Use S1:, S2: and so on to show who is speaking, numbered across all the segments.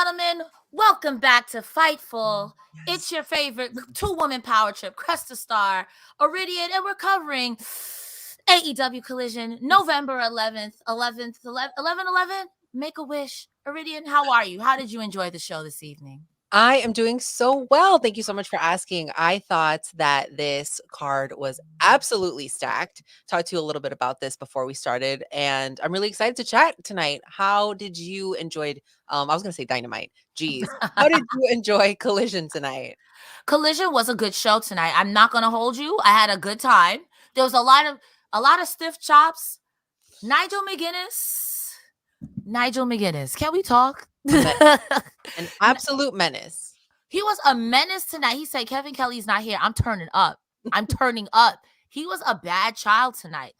S1: gentlemen, welcome back to Fightful.
S2: Yes.
S1: It's your favorite two-woman power trip, Cresta star, Iridian, and we're covering AEW Collision, November 11th, 11/11. Make a wish. Iridian, how are you? How did you enjoy the show this evening?
S2: I am doing so well. Thank you so much for asking. I thought that this card was absolutely stacked. Talked to you a little bit about this before we started, and I'm really excited to chat tonight. How did you enjoy? I was going to say Dynamite. Jeez, how did you enjoy Collision tonight?
S1: Collision was a good show tonight. I'm not going to hold you. I had a good time. There was a lot of stiff chops. Nigel McGuinness. Can we talk?
S2: An absolute menace.
S1: He was a menace tonight. He said, Kevin Kelly's not here. I'm turning up. I'm turning up. He was a bad child tonight.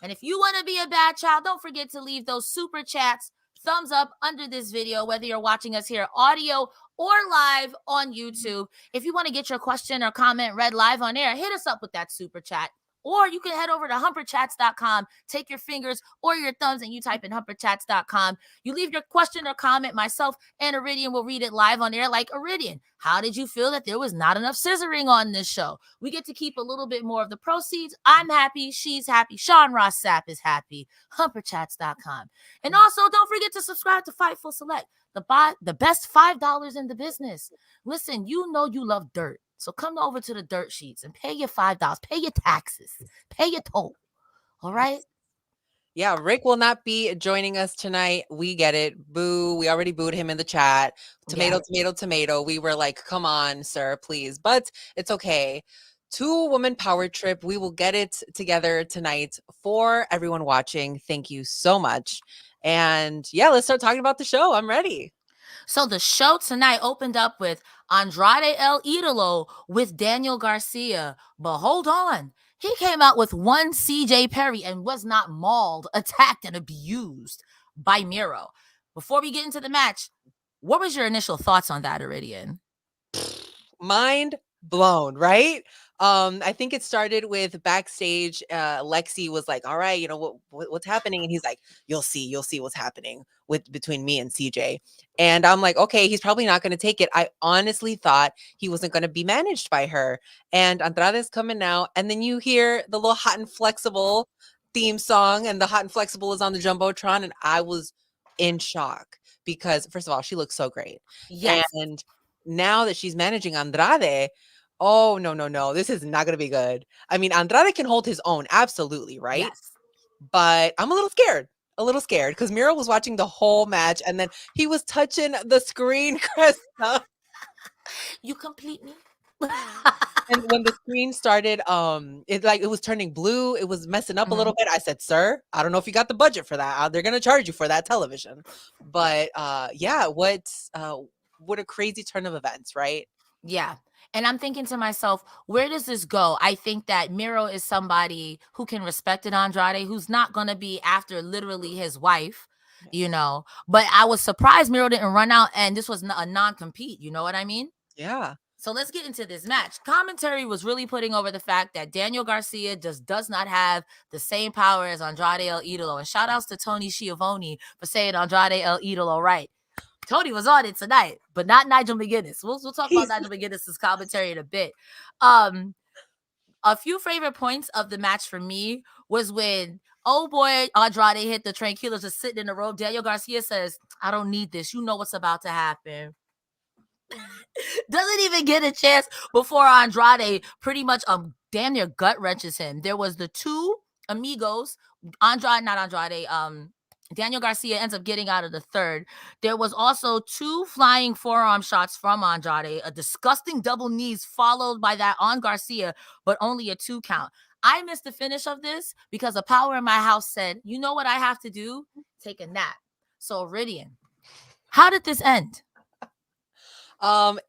S1: And if you want to be a bad child, don't forget to leave those super chats, thumbs up under this video, whether you're watching us here audio or live on YouTube. If you want to get your question or comment read live on air, hit us up with that super chat. Or you can head over to humperchats.com, take your fingers or your thumbs and you type in humperchats.com. You leave your question or comment, myself and Iridian will read it live on air like Iridian. How did you feel that there was not enough scissoring on this show? We get to keep a little bit more of the proceeds. I'm happy. She's happy. Sean Ross Sapp is happy. Humperchats.com. And also, don't forget to subscribe to Fightful Select, the best $5 in the business. Listen, you know you love dirt. So come over to the dirt sheets and pay your $5, pay your taxes, pay your toll. All right?
S2: Yeah, Rick will not be joining us tonight. We get it. Boo. We already booed him in the chat. Tomato. We were like, come on, sir, please. But it's okay. Two-woman power trip. We will get it together tonight for everyone watching. Thank you so much. And yeah, let's start talking about the show. I'm ready.
S1: So the show tonight opened up with Andrade El Idolo with Daniel Garcia. But hold on. He came out with one CJ Perry and was not mauled, attacked, and abused by Miro. Before we get into the match, what was your initial thoughts on that, Iridian?
S2: Mind blown, right? I think it started with backstage. Lexi was like, all right, you know, what's happening? And he's like, you'll see what's happening between me and CJ. And I'm like, okay, he's probably not going to take it. I honestly thought he wasn't going to be managed by her. And Andrade's coming out. And then you hear the little Hot and Flexible theme song, and the Hot and Flexible is on the Jumbotron. And I was in shock because, first of all, she looks so great.
S1: Yes.
S2: And now that she's managing Andrade, oh, no. This is not going to be good. I mean, Andrade can hold his own. Absolutely. Right.
S1: Yes.
S2: But I'm a little scared because Miro was watching the whole match and then he was touching the screen, Cresta.
S1: You complete me.
S2: And when the screen started, it was turning blue. It was messing up a little bit. I said, sir, I don't know if you got the budget for that. They're going to charge you for that television. But yeah, what a crazy turn of events, right?
S1: Yeah. And I'm thinking to myself, where does this go? I think that Miro is somebody who can respect an Andrade, who's not going to be after literally his wife, you know. But I was surprised Miro didn't run out and this was a non-compete. You know what I mean?
S2: Yeah.
S1: So let's get into this match. Commentary was really putting over the fact that Daniel Garcia just does not have the same power as Andrade El Idolo. And shout outs to Tony Schiavone for saying Andrade El Idolo right. Tony was on it tonight, but not Nigel McGuinness. We'll talk about Nigel McGuinness's commentary in a bit. A few favorite points of the match for me was when boy Andrade hit the Tranquilos just sitting in the rope. Daniel Garcia says, I don't need this. You know what's about to happen. Doesn't even get a chance before Andrade pretty much damn near gut wrenches him. There was the two amigos, Daniel Garcia ends up getting out of the third. There was also two flying forearm shots from Andrade, a disgusting double knees followed by that on Garcia, but only a 2 count. I missed the finish of this because a power in my house said, you know what I have to do? Take a nap. So Iridian, how did this end?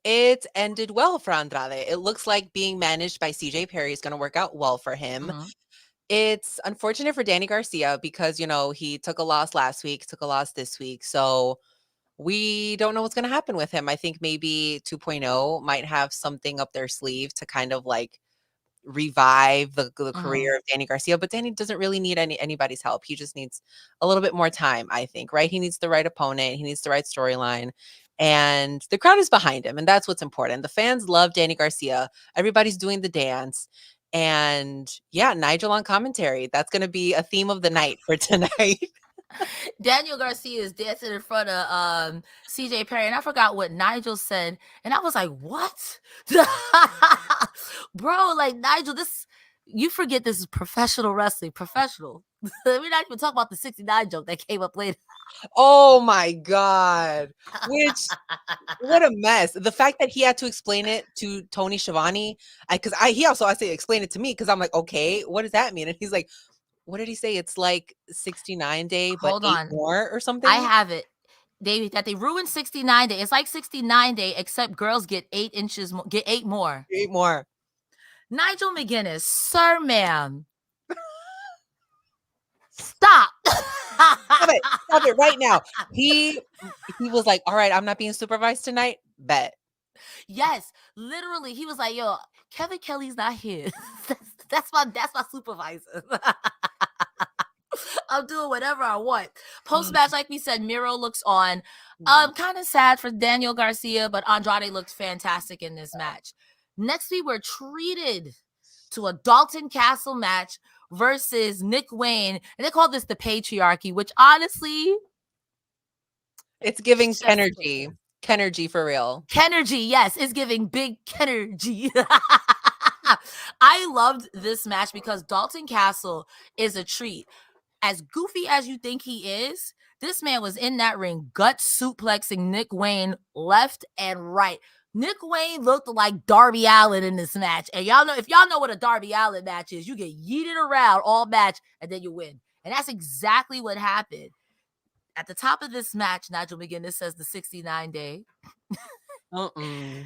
S2: It ended well for Andrade. It looks like being managed by CJ Perry is going to work out well for him. It's unfortunate for Danny Garcia because, you know, he took a loss last week, took a loss this week. So we don't know what's going to happen with him. I think maybe 2.0 might have something up their sleeve to kind of like revive the career of Danny Garcia. But Danny doesn't really need anybody's help. He just needs a little bit more time, I think, right? He needs the right opponent. He needs the right storyline. and the crowd is behind him, and that's what's important. The fans love Danny Garcia. Everybody's doing the dance. And yeah, Nigel on commentary. That's going to be a theme of the night for tonight.
S1: Daniel Garcia is dancing in front of CJ Perry, and I forgot what Nigel said, and I was like, "What, bro? Like Nigel, this you forget this is professional wrestling, professional. We're not even talking about the '69 joke that came up later.
S2: Oh my God! Which what a mess. The fact that he had to explain it to Tony Schiavone, because I say explain it to me because I'm like, okay, what does that mean? And he's like, what did he say? It's like 69 day, but
S1: Hold
S2: 8
S1: on,
S2: more or something.
S1: I have it. They ruined '69 day. It's like '69 day, except girls get 8 inches, get 8 more.
S2: 8 more.
S1: Nigel McGuinness, sir, ma'am, stop.
S2: Stop it right now. He was like, all right, I'm not being supervised tonight. Bet.
S1: Yes, literally, he was like, "Yo, Kevin Kelly's not here. that's my supervisor. I'm doing whatever I want." Post match, like we said, Miro looks on. Kind of sad for Daniel Garcia, but Andrade looked fantastic in this match. Next, we were treated to a Dalton Castle match versus Nick Wayne, and they call this the patriarchy, which honestly,
S2: it's giving
S1: just
S2: Kenergy. Kenergy for real.
S1: Kenergy, yes, it's giving big Kenergy. I loved this match because Dalton Castle is a treat. As goofy as you think he is, this man was in that ring gut suplexing Nick Wayne left and right. Nick Wayne looked like Darby Allin in this match. And y'all know, if y'all know what a Darby Allin match is, you get yeeted around all match and then you win. And that's exactly what happened. At the top of this match, Nigel McGuinness says the 69 day.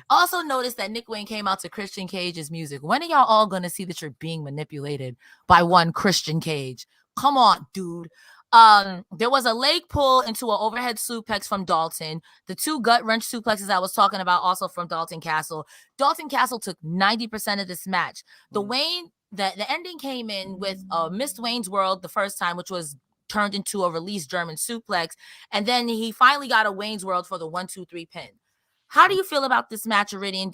S1: Also notice that Nick Wayne came out to Christian Cage's music. When are y'all all going to see that you're being manipulated by one Christian Cage? Come on, dude. There was a leg pull into an overhead suplex from Dalton. The 2 gut wrench suplexes I was talking about also from Dalton Castle. Dalton Castle took 90% of this match. The ending came in with Missed Wayne's World the first time, which was turned into a released German suplex. And then he finally got a Wayne's World for the 1-2-3 pin. How do you feel about this match, Iridian?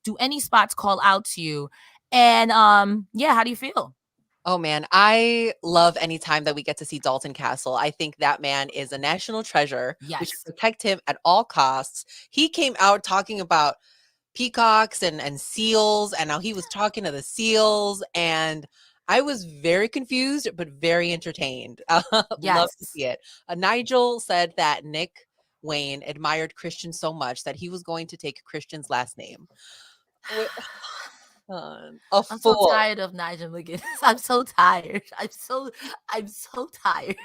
S1: Do any spots call out to you? And how do you feel?
S2: Oh man, I love any time that we get to see Dalton Castle. I think that man is a national treasure.
S1: Yes.
S2: We should protect him at all costs. He came out talking about peacocks and seals, and now he was talking to the seals, and I was very confused but very entertained. Love to see it. Nigel said that Nick Wayne admired Christian so much that he was going to take Christian's last name. I'm
S1: so tired of Nigel McGuinness. I'm so tired. I'm so tired.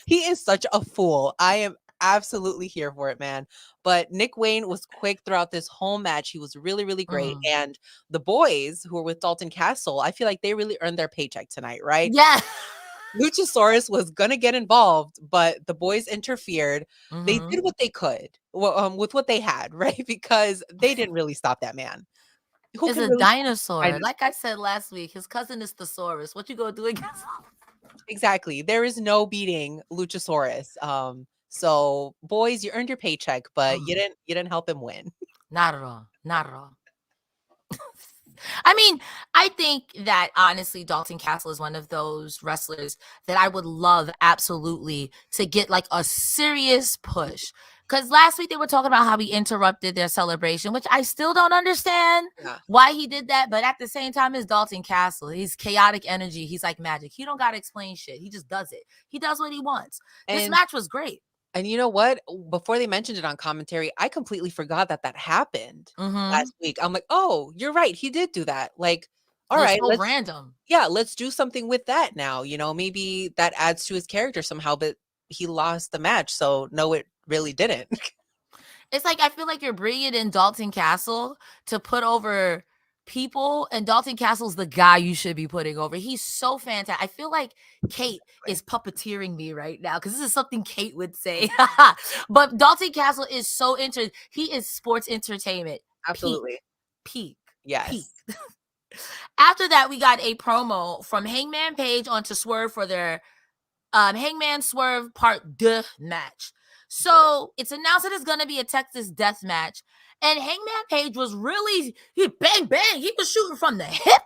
S2: He is such a fool. I am absolutely here for it, man. But Nick Wayne was quick throughout this whole match. He was really, really great. And the boys who were with Dalton Castle, I feel like they really earned their paycheck tonight, right?
S1: Yeah.
S2: Luchasaurus was gonna get involved, but the boys interfered. They did what they could with what they had, right? Because they didn't really stop that man.
S1: It's a dinosaur. Like I said last week, his cousin is Thesaurus. What you gonna do against him?
S2: Exactly. There is no beating Luchasaurus. So boys, you earned your paycheck, but you didn't help him win.
S1: Not at all. Not at all. I mean, I think that honestly, Dalton Castle is one of those wrestlers that I would love absolutely to get like a serious push. Because last week they were talking about how he interrupted their celebration, which I still don't understand why he did that. But at the same time, it's Dalton Castle. He's chaotic energy. He's like magic. He don't got to explain shit. He just does it. He does what he wants. This match was great.
S2: And you know what? Before they mentioned it on commentary, I completely forgot that happened last week. I'm like, oh, you're right. He did do that. Like, all right,
S1: so random.
S2: Yeah, let's do something with that now. You know, maybe that adds to his character somehow, but he lost the match. So no, it really didn't.
S1: It's like, I feel like you're bringing in Dalton Castle to put over people, and Dalton Castle's the guy you should be putting over. He's so fantastic. I feel like Kate is puppeteering me right now because this is something Kate would say. But Dalton Castle is so he is sports entertainment.
S2: Absolutely.
S1: Peak.
S2: Yes.
S1: Peak. After that, we got a promo from Hangman Page onto Swerve for their Hangman Swerve Part 2 match. So it's announced that it's going to be a Texas death match. And Hangman Page was really, he bang, bang. He was shooting from the hip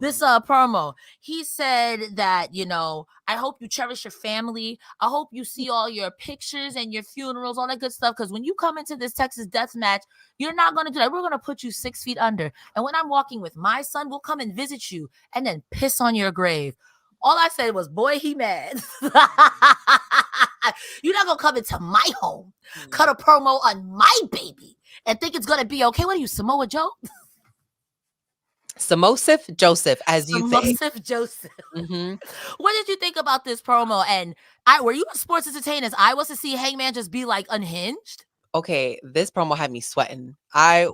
S1: this promo. He said that, you know, I hope you cherish your family. I hope you see all your pictures and your funerals, all that good stuff. Because when you come into this Texas death match, you're not going to do that. We're going to put you 6 feet under. And when I'm walking with my son, we'll come and visit you and then piss on your grave. All I said was, boy, he mad. You're not going to come into my home, cut a promo on my baby, and think it's going to be okay. What are you, Samoa Joe?
S2: Samosif Joseph, as you say.
S1: Samosif Joseph. What did you think about this promo? And were you a sports entertainer as I was to see Hangman just be like unhinged?
S2: Okay, this promo had me sweating. I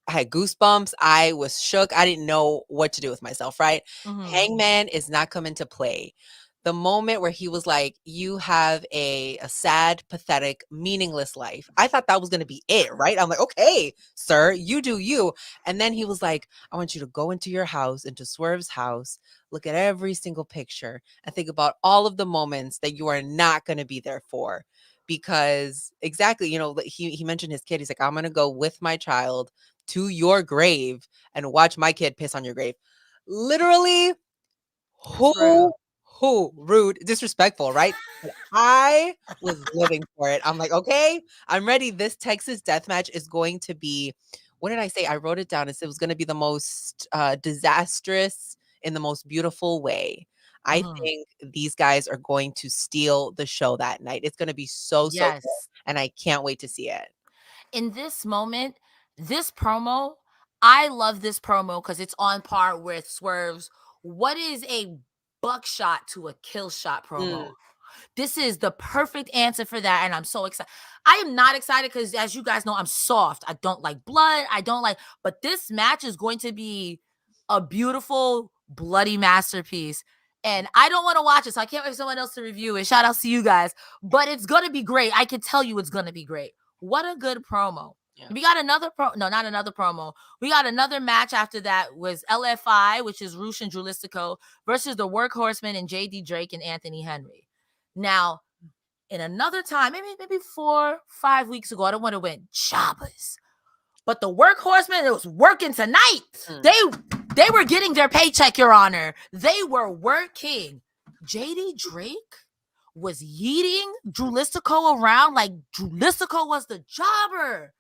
S2: had goosebumps. I was shook. I didn't know what to do with myself, right? Hangman is not coming to play. The moment where he was like, you have a sad, pathetic, meaningless life. I thought that was going to be it, right? I'm like, okay, sir, you do you. And then he was like, I want you to go into your house, into Swerve's house, look at every single picture and think about all of the moments that you are not going to be there for. Because exactly, you know, he mentioned his kid. He's like, I'm going to go with my child to your grave and watch my kid piss on your grave. Literally, who rude, disrespectful, right? But I was living for it. I'm like, okay, I'm ready. This Texas death match is going to be, what did I say? I wrote it down. It was going to be the most disastrous in the most beautiful way. I think these guys are going to steal the show that night. It's going to be so good, and I can't wait to see it.
S1: In this moment, this promo, I love this promo because it's on par with Swerve's what is a buckshot to a kill shot promo. This is the perfect answer for that, and I'm so excited. I am not excited because, as you guys know, I'm soft. I don't like blood. But this match is going to be a beautiful, bloody masterpiece. And I don't want to watch it, so I can't wait for someone else to review it. Shout out to you guys. But it's going to be great. I can tell you it's going to be great. What a good promo. Yeah. We got another not another promo. We got another match after that was LFI, which is Rush and Dralistico versus the Workhorsemen and JD Drake and Anthony Henry. Now, in another time, maybe 4-5 weeks ago, I don't want to win jobbers. But the Workhorsemen, it was working tonight. They were getting their paycheck, Your Honor. They were working. JD Drake was yeeting Dralistico around like Dralistico was the jobber.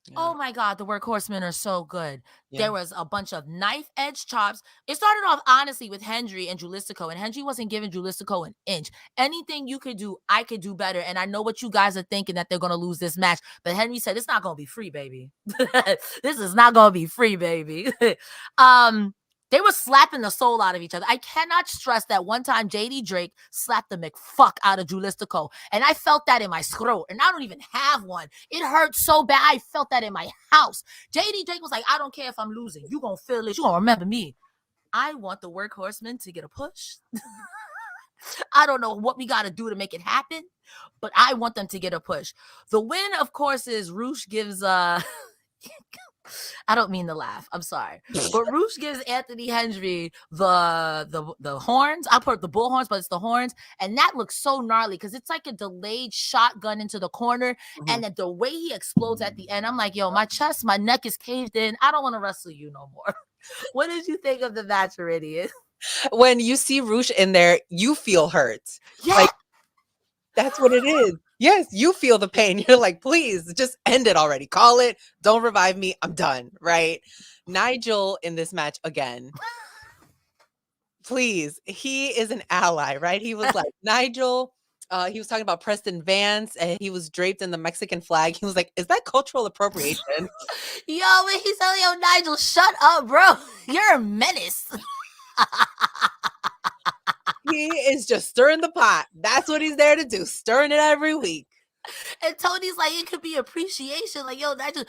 S1: Yeah. Oh my God, the Workhorsemen are so good. Yeah. There was a bunch of knife edge chops. It started off honestly with Henry and Dralistico, and Henry wasn't giving Dralistico an inch. Anything you could do, I could do better. And I know what you guys are thinking, that they're going to lose this match. But Henry said, it's not going to be free, baby. This is not going to be free, baby. They were slapping the soul out of each other. I cannot stress that one time JD Drake slapped the McFuck out of Dralistico. And I felt that in my throat. And I don't even have one. It hurt so bad. I felt that in my house. JD Drake was like, I don't care if I'm losing. You gonna feel it. You gonna remember me. I want the Workhorsemen to get a push. I don't know what we got to do to make it happen, but I want them to get a push. The win, of course, is Rush gives... I don't mean to laugh. I'm sorry. But Rush gives Anthony Henry the horns. I put the bull horns, but it's the horns. And that looks so gnarly because it's like a delayed shotgun into the corner. And then the way he explodes at the end, I'm like, yo, my chest, my neck is caved in. I don't want to wrestle you no more. What did you think of the match, Iridian?
S2: When you see Rush in there, you feel hurt. Yeah. Like, that's what it is. Yes, you feel the pain. You're like, please, just end it already. Call it. Don't revive me. I'm done, right? Nigel in this match again. Please, he is an ally, right? He was like, Nigel, he was talking about Preston Vance, and he was draped in the Mexican flag. He was like, is that cultural appropriation?
S1: Yo, when he's telling, yo, Nigel, shut up, bro. You're a menace.
S2: He is just stirring the pot. That's what he's there to do, stirring it every week.
S1: And Tony's like, it could be appreciation. Like, yo, that just...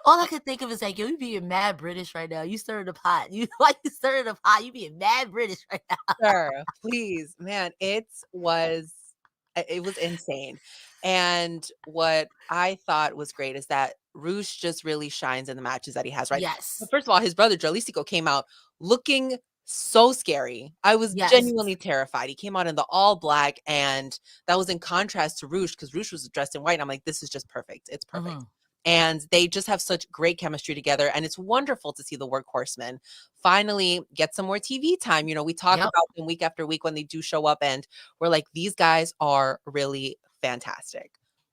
S1: All I could think of is like, yo, you being mad British right now. You stirring the pot. Why you stirring the pot? You being mad British right now.
S2: Sir, please, man, it was insane. And what I thought was great is that Rush just really shines in the matches that he has, right?
S1: Yes.
S2: But first of all, his brother Dralistico came out looking so scary. I was
S1: Yes.
S2: genuinely terrified. He came out in the all black, and that was in contrast to Roosh, because Roosh was dressed in white. And I'm like, this is just perfect. It's perfect.
S1: Mhm.
S2: And they just have such great chemistry together. And it's wonderful to see the Workhorsemen finally get some more TV time. You know, we talk
S1: Yep.
S2: about them week after week when they do show up, and we're like, these guys are really fantastic.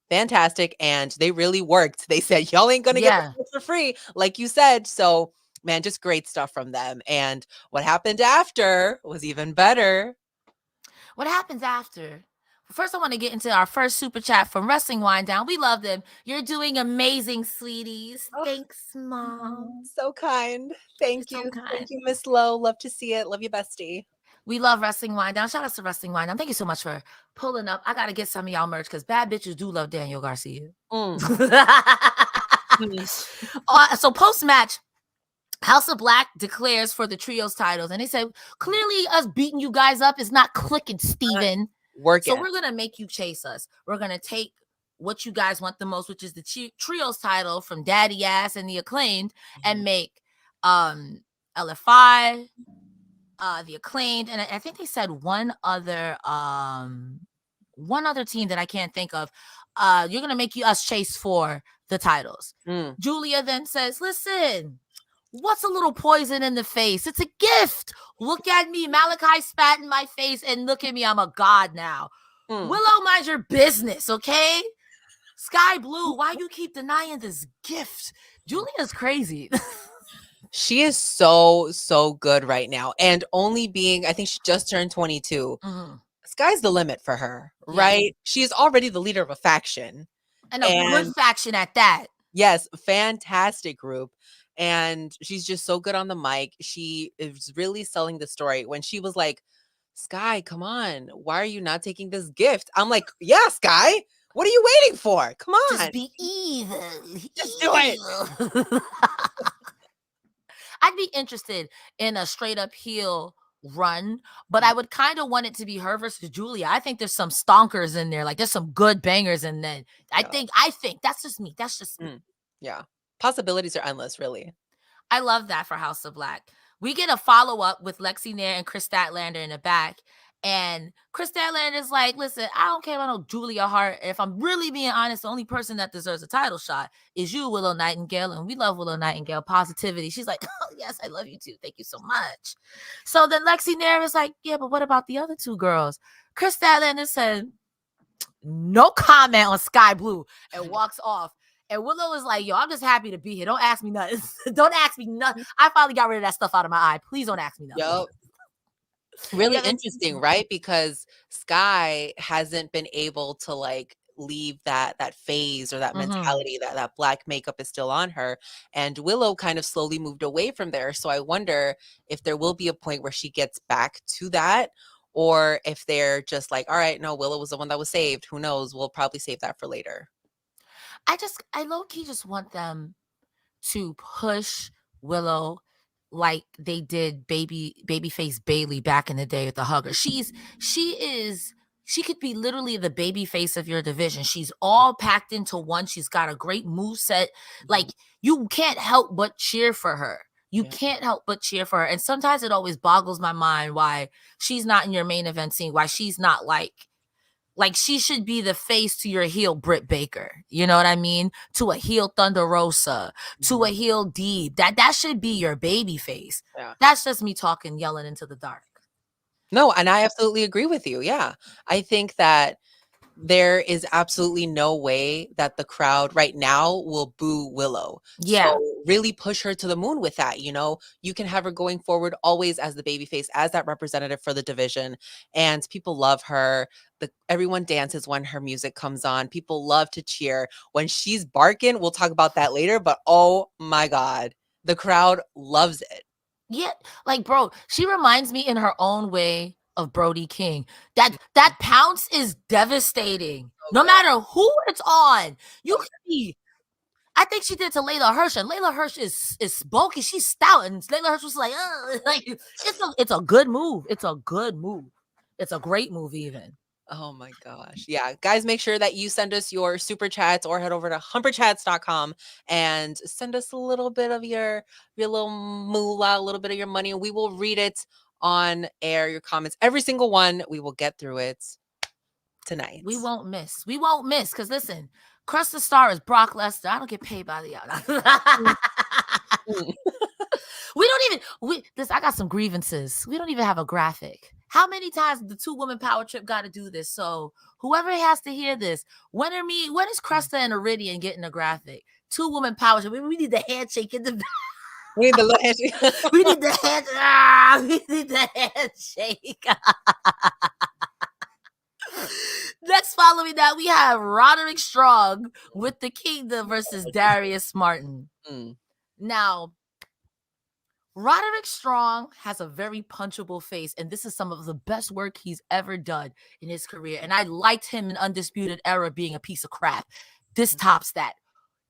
S2: Fantastic. And they really worked. They said, y'all ain't going to get
S1: Yeah.
S2: this for free, like you said. So, man, just great stuff from them. And what happened after was even better.
S1: What happens after? First, I want to get into our first super chat from Wrestling Wind Down. We love them. You're doing amazing, sweeties.
S2: Oh,
S1: Thanks, Mom.
S2: so kind. Thank
S1: You're
S2: you.
S1: so
S2: Thank
S1: kind.
S2: you, Miss Lowe. Love to see it. Love you, bestie.
S1: We love Wrestling Wind Down. Shout out to Wrestling Wind Down. Thank you so much for pulling up. I got to get some of y'all merch because bad bitches do love Daniel Garcia.
S2: Mm.
S1: So post-match, House of Black declares for the trios titles. And they said, clearly us beating you guys up is not clicking, Steven.
S2: Working.
S1: So we're going to make you chase us. We're going to take what you guys want the most, which is the trios title from Daddy Ass and the Acclaimed, and make LFI, the Acclaimed, and I think they said one other team that I can't think of. You're gonna make us chase for the titles. Julia then says, listen, what's a little poison in the face? It's a gift. Look at me. Malachi spat in my face, and look at me. I'm a god now. Willow, mind your business, okay? Sky Blue, why you keep denying this gift? Julia's crazy.
S2: She is so good right now. And only being, I think she just turned 22. Sky's the limit for her, right? She is already the leader of a faction.
S1: And a good faction at that.
S2: Yes, fantastic group. And she's just so good on the mic. She is really selling the story. When she was like, Sky, come on. Why are you not taking this gift? I'm like, yeah, Sky. What are you waiting for? Come on.
S1: Just be evil.
S2: Just do it.
S1: I'd be interested in a straight up heel run, but I would kind of want it to be her versus Julia. I think there's some stonkers in there. Like there's some good bangers in there. I think that's just me. That's just me.
S2: Yeah. Possibilities are endless, really.
S1: I love that for House of Black. We get a follow-up with Lexi Nair and Chris Statlander in the back. And Chris Statlander is like, listen, I don't care about no Julia Hart. If I'm really being honest, the only person that deserves a title shot is you, Willow Nightingale. And we love Willow Nightingale. Positivity. She's like, oh, yes, I love you too. Thank you so much. So then Lexi Nair is like, yeah, but what about the other two girls? Chris Statlander said, no comment on Sky Blue, and walks off. And Willow is like, yo, I'm just happy to be here. Don't ask me nothing. Don't ask me nothing. I finally got rid of that stuff out of my eye. Please don't ask me nothing.
S2: Yep. Really interesting, right? Because Sky hasn't been able to like leave that phase or that mentality that black makeup is still on her. And Willow kind of slowly moved away from there. So I wonder if there will be a point where she gets back to that, or if they're just like, all right, no, Willow was the one that was saved. Who knows? We'll probably save that for later.
S1: I low-key just want them to push Willow like they did babyface Bailey back in the day with the hugger. She could be literally the baby face of your division. She's all packed into one. She's got a great moveset. Like, you can't help but cheer for her. You can't help but cheer for her. And sometimes it always boggles my mind why she's not in your main event scene, why she's not like she should be the face to your heel Britt Baker. You know what I mean? To a heel Thunder Rosa, to a heel Deeb. That should be your baby face.
S2: Yeah.
S1: That's just me talking, yelling into the dark.
S2: No, and I absolutely agree with you. Yeah. I think that there is absolutely no way that the crowd right now will boo Willow.
S1: Yeah.
S2: So really push her to the moon with that. You know, you can have her going forward always as the babyface, as that representative for the division. And people love her. Everyone dances when her music comes on. People love to cheer. When she's barking, we'll talk about that later, but oh my God, the crowd loves it.
S1: Yeah, like, bro, she reminds me in her own way of Brody King. That pounce is devastating. No matter who it's on. You could be. I think she did it to Layla Hirsch, and Layla Hirsch is bulky. She's stout, and Layla Hirsch was like, it's a good move. It's a good move. It's a great move, even.
S2: Oh my gosh. Yeah. Guys, make sure that you send us your super chats or head over to humperchats.com and send us a little bit of your little moolah, a little bit of your money, and we will read it on air, your comments, every single one. We will get through it tonight.
S1: We won't miss. We won't miss. Because listen, Cresta star is Brock Lesnar. I don't get paid by the We don't even I got some grievances. We don't even have a graphic. How many times the 2-woman power trip got to do this? So whoever has to hear this, when is Cresta and Iridian getting a graphic? 2-woman power trip. We need the handshake in the
S2: We need the little handshake.
S1: we need the we need the handshake. Next, following that, we have Roderick Strong with the Kingdom versus Darius Martin. Now, Roderick Strong has a very punchable face, and this is some of the best work he's ever done in his career. And I liked him in Undisputed Era being a piece of crap. This tops that.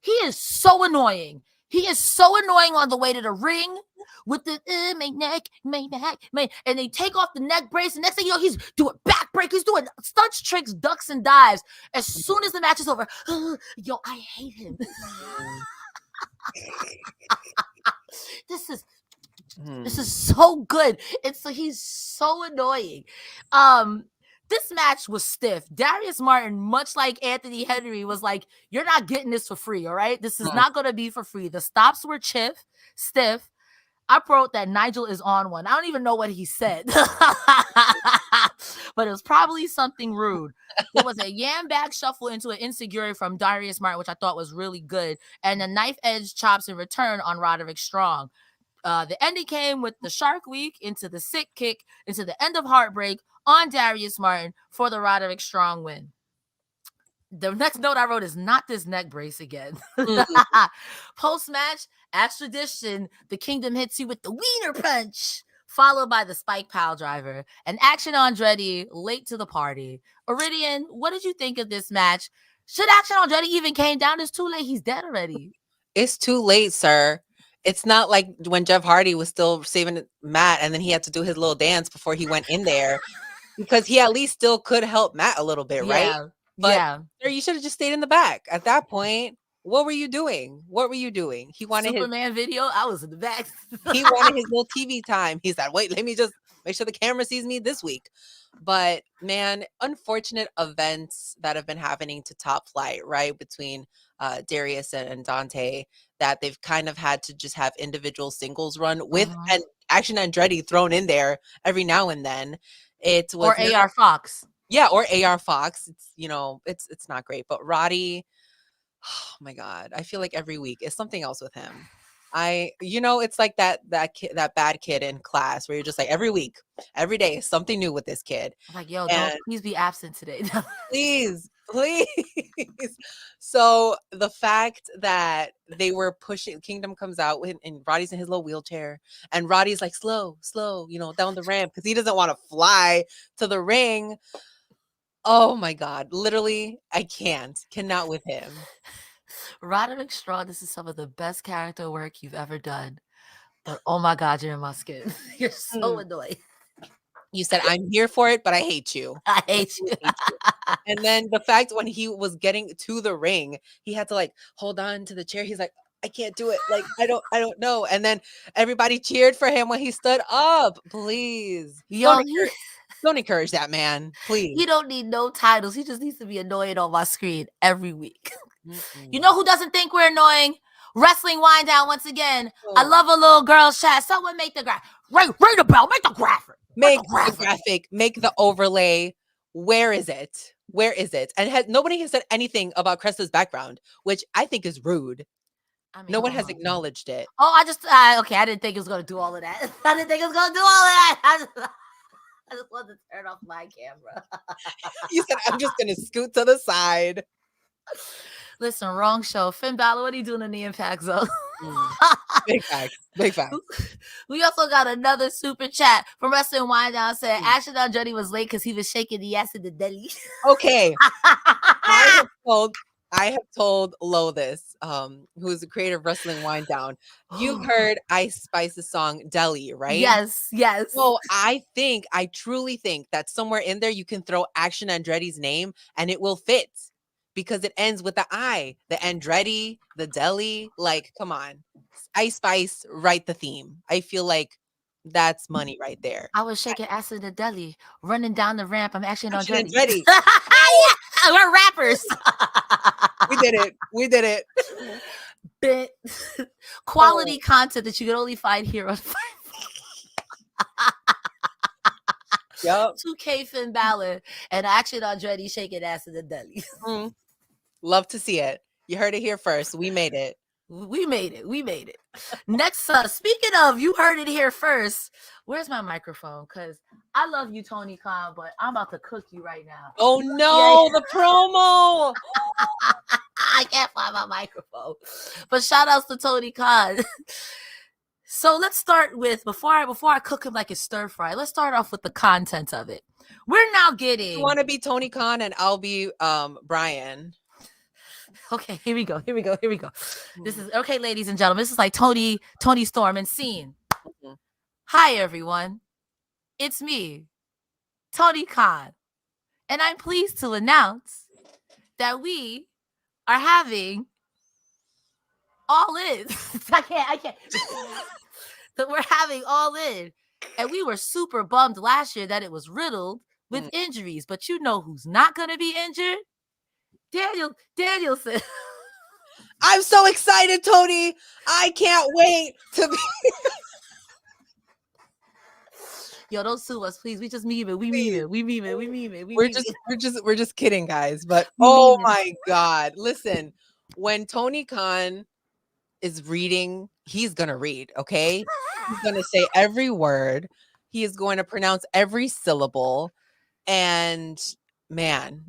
S1: He is so annoying. He is so annoying on the way to the ring with the my neck, and they take off the neck brace. And next thing you know, he's doing back break. He's doing stunts, tricks, ducks, and dives. As soon as the match is over, yo, I hate him. This is so good. He's so annoying. This match was stiff. Darius Martin, much like Anthony Henry, was like, you're not getting this for free, all right? This is not going to be for free. The stops were stiff. I wrote that Nigel is on one. I don't even know what he said. But it was probably something rude. There was a yam back shuffle into an insecurity from Darius Martin, which I thought was really good. And the knife edge chops in return on Roderick Strong. The ending came with the Shark Week into the sick kick into the end of Heartbreak on Darius Martin for the Roderick Strong win. The next note I wrote is not this neck brace again. Post-match, as tradition, the Kingdom hits you with the wiener punch, followed by the spike pile driver. And Action Andrade late to the party. Iridian, what did you think of this match? Should Action Andrade even came down? It's too late. He's dead already.
S2: It's too late, sir. It's not like when Jeff Hardy was still saving Matt and then he had to do his little dance before he went in there, because he at least still could help Matt a little bit, right? But sir, you should have just stayed in the back. At that point, what were you doing? He wanted
S1: Superman video. I was in the back.
S2: He wanted his little TV time. He said, wait, let me just make sure the camera sees me this week. But man, unfortunate events that have been happening to Top Flight, right? Between Darius and Dante, that they've kind of had to just have individual singles run with and Action Andretti thrown in there every now and then. It was
S1: AR Fox.
S2: Yeah, or AR Fox. It's, it's not great. But Roddy, oh my God, I feel like every week is something else with him. It's like that bad kid in class where you're just like every week, every day, something new with this kid.
S1: I'm like, yo, don't please be absent today.
S2: Please. So the fact that they were pushing, Kingdom comes out and Roddy's in his little wheelchair, and Roddy's like slow, down the ramp because he doesn't want to fly to the ring. Oh my God, literally, I cannot with him.
S1: Roderick Strong, this is some of the best character work you've ever done. But oh my God, you're in my skin. You're so annoying.
S2: You said, I'm here for it, but I hate you.
S1: I hate you.
S2: And then the fact when he was getting to the ring, he had to like hold on to the chair. He's like, I can't do it. Like, I don't know. And then everybody cheered for him when he stood up. Please. Don't encourage that man, please.
S1: He don't need no titles. He just needs to be annoying on my screen every week. You know who doesn't think we're annoying? Wrestling Wind Down once again. I love a little girl's chat. Someone make the graphic. Ring the bell. Make the graphic.
S2: Make the graphic. Make the overlay. Where is it? And nobody has said anything about Cresta's background, which I think is rude. I mean, no one has acknowledged it.
S1: Oh, I didn't think it was going to do all of that. I just wanted to turn off my camera.
S2: You said, I'm just going to scoot to the side.
S1: Listen, wrong show. Finn Balor, what are you doing in the Impact Zone?
S2: Big facts.
S1: We also got another super chat from Wrestling Wind Down saying Action Andretti was late because he was shaking the ass in the deli.
S2: Okay. I have told Lo this, who's the creator of Wrestling Wind Down. You've heard Ice Spice's song Deli, right?
S1: Yes.
S2: So I truly think that somewhere in there you can throw Action Andretti's name and it will fit. Because it ends with the I, the Andretti, the deli. Like, come on. Ice Spice, write the theme. I feel like That's money right there.
S1: I was shaking ass in the deli, running down the ramp. I'm actually not ready.
S2: Yeah,
S1: we're rappers.
S2: we did it. We did it.
S1: Bit quality content that you can only find here on
S2: Yep.
S1: 2K Finn Balor and Action Andretti shaking ass in the deli.
S2: Love to see it. You heard it here first. We made it.
S1: We made it. We made it. Next, speaking of, you heard it here first. Where's my microphone? Because I love you, Tony Khan, but I'm about to cook you right now.
S2: Oh no, the promo.
S1: I can't find my microphone. But shout outs to Tony Khan. So let's start with, before I cook him like a stir fry, let's start off with the content of it. We're now getting.
S2: You want to be Tony Khan and I'll be Brian.
S1: Okay, here we go. This is okay, ladies and gentlemen. This is like Tony Storm and Scene. Hi, everyone. It's me, Tony Khan, and I'm pleased to announce that we are having All In. I can't. That we're having All In, and we were super bummed last year that it was riddled with injuries. But you know who's not going to be injured? Danielson.
S2: I'm so excited, Tony. I can't wait to be.
S1: Yo, don't sue us, please. We just meme it. We meme it.
S2: We're just kidding, guys. But oh my God. Listen, when Tony Khan is reading, he's gonna read, okay? He's gonna say every word, he is going to pronounce every syllable. And man,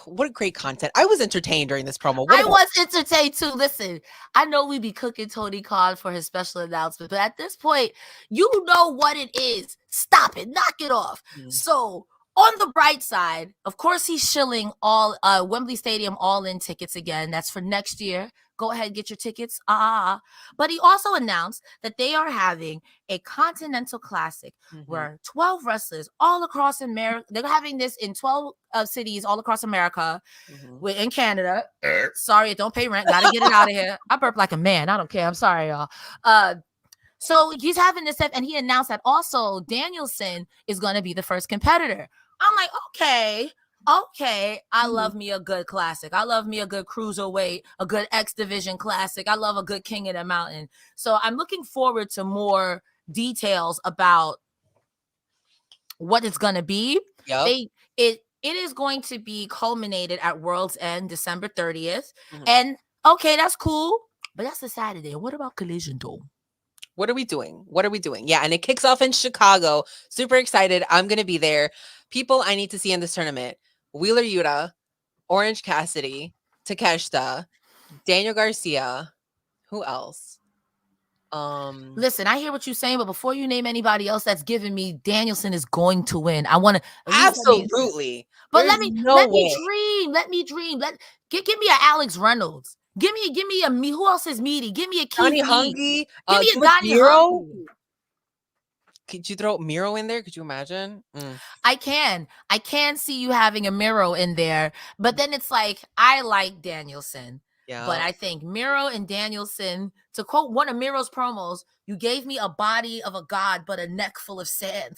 S2: what a great content. I was entertained during this promo.
S1: I was entertained too. Listen, I know we be cooking Tony Khan for his special announcement, but at this point, you know what it is. Stop it, knock it off. So on the bright side, of course, he's shilling all Wembley Stadium All-In tickets again. That's for next year. Go ahead, get your tickets. But he also announced that they are having a Continental Classic where 12 wrestlers all across America, they're having this in 12 cities all across America, in Canada. Sorry, don't pay rent. Gotta get it out of here. I burp like a man. I don't care. I'm sorry, y'all. So he's having this stuff, and he announced that also Danielson is going to be the first competitor. I'm like, okay, I love me a good classic. I love me a good cruiserweight, a good X Division classic. I love a good King of the Mountain. So I'm looking forward to more details about what it's going to be. Yep. It is going to be culminated at World's End, December 30th. And okay, that's cool, but that's a Saturday. What about Collision, though?
S2: What are we doing? Yeah, and it kicks off in Chicago. Super excited. I'm going to be there. People I need to see in this tournament: Wheeler Yuta, Orange Cassidy, Takeshita, Daniel Garcia. Who else?
S1: Listen, I hear what you're saying, but before you name anybody else that's giving me, Danielson is going to win. I want to
S2: absolutely.
S1: But let me dream. Give me an Alex Reynolds. Give me a me. Who else is meaty? Give me a Keith Lee.
S2: Hungry.
S1: Give me a Donnie Hungry.
S2: Could you throw Miro in there? Could you imagine?
S1: I can see you having a Miro in there, but then it's like, I like Danielson. Yeah. But I think Miro and Danielson, to quote one of Miro's promos, you gave me a body of a god, but a neck full of sand.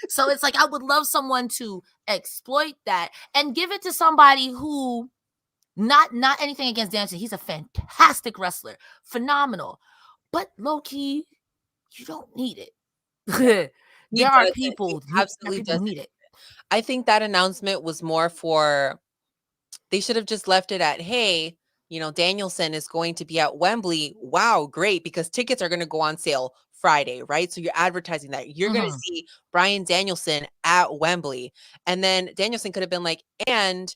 S1: So it's like, I would love someone to exploit that and give it to somebody who, not anything against Danielson. He's a fantastic wrestler, phenomenal, but low key, you don't need it. There are people who absolutely need it.
S2: I think that announcement was more for, they should have just left it at, hey, Danielson is going to be at Wembley. Wow, great, because tickets are going to go on sale Friday, right? So you're advertising that you're going to see Bryan Danielson at Wembley. And then Danielson could have been like, and,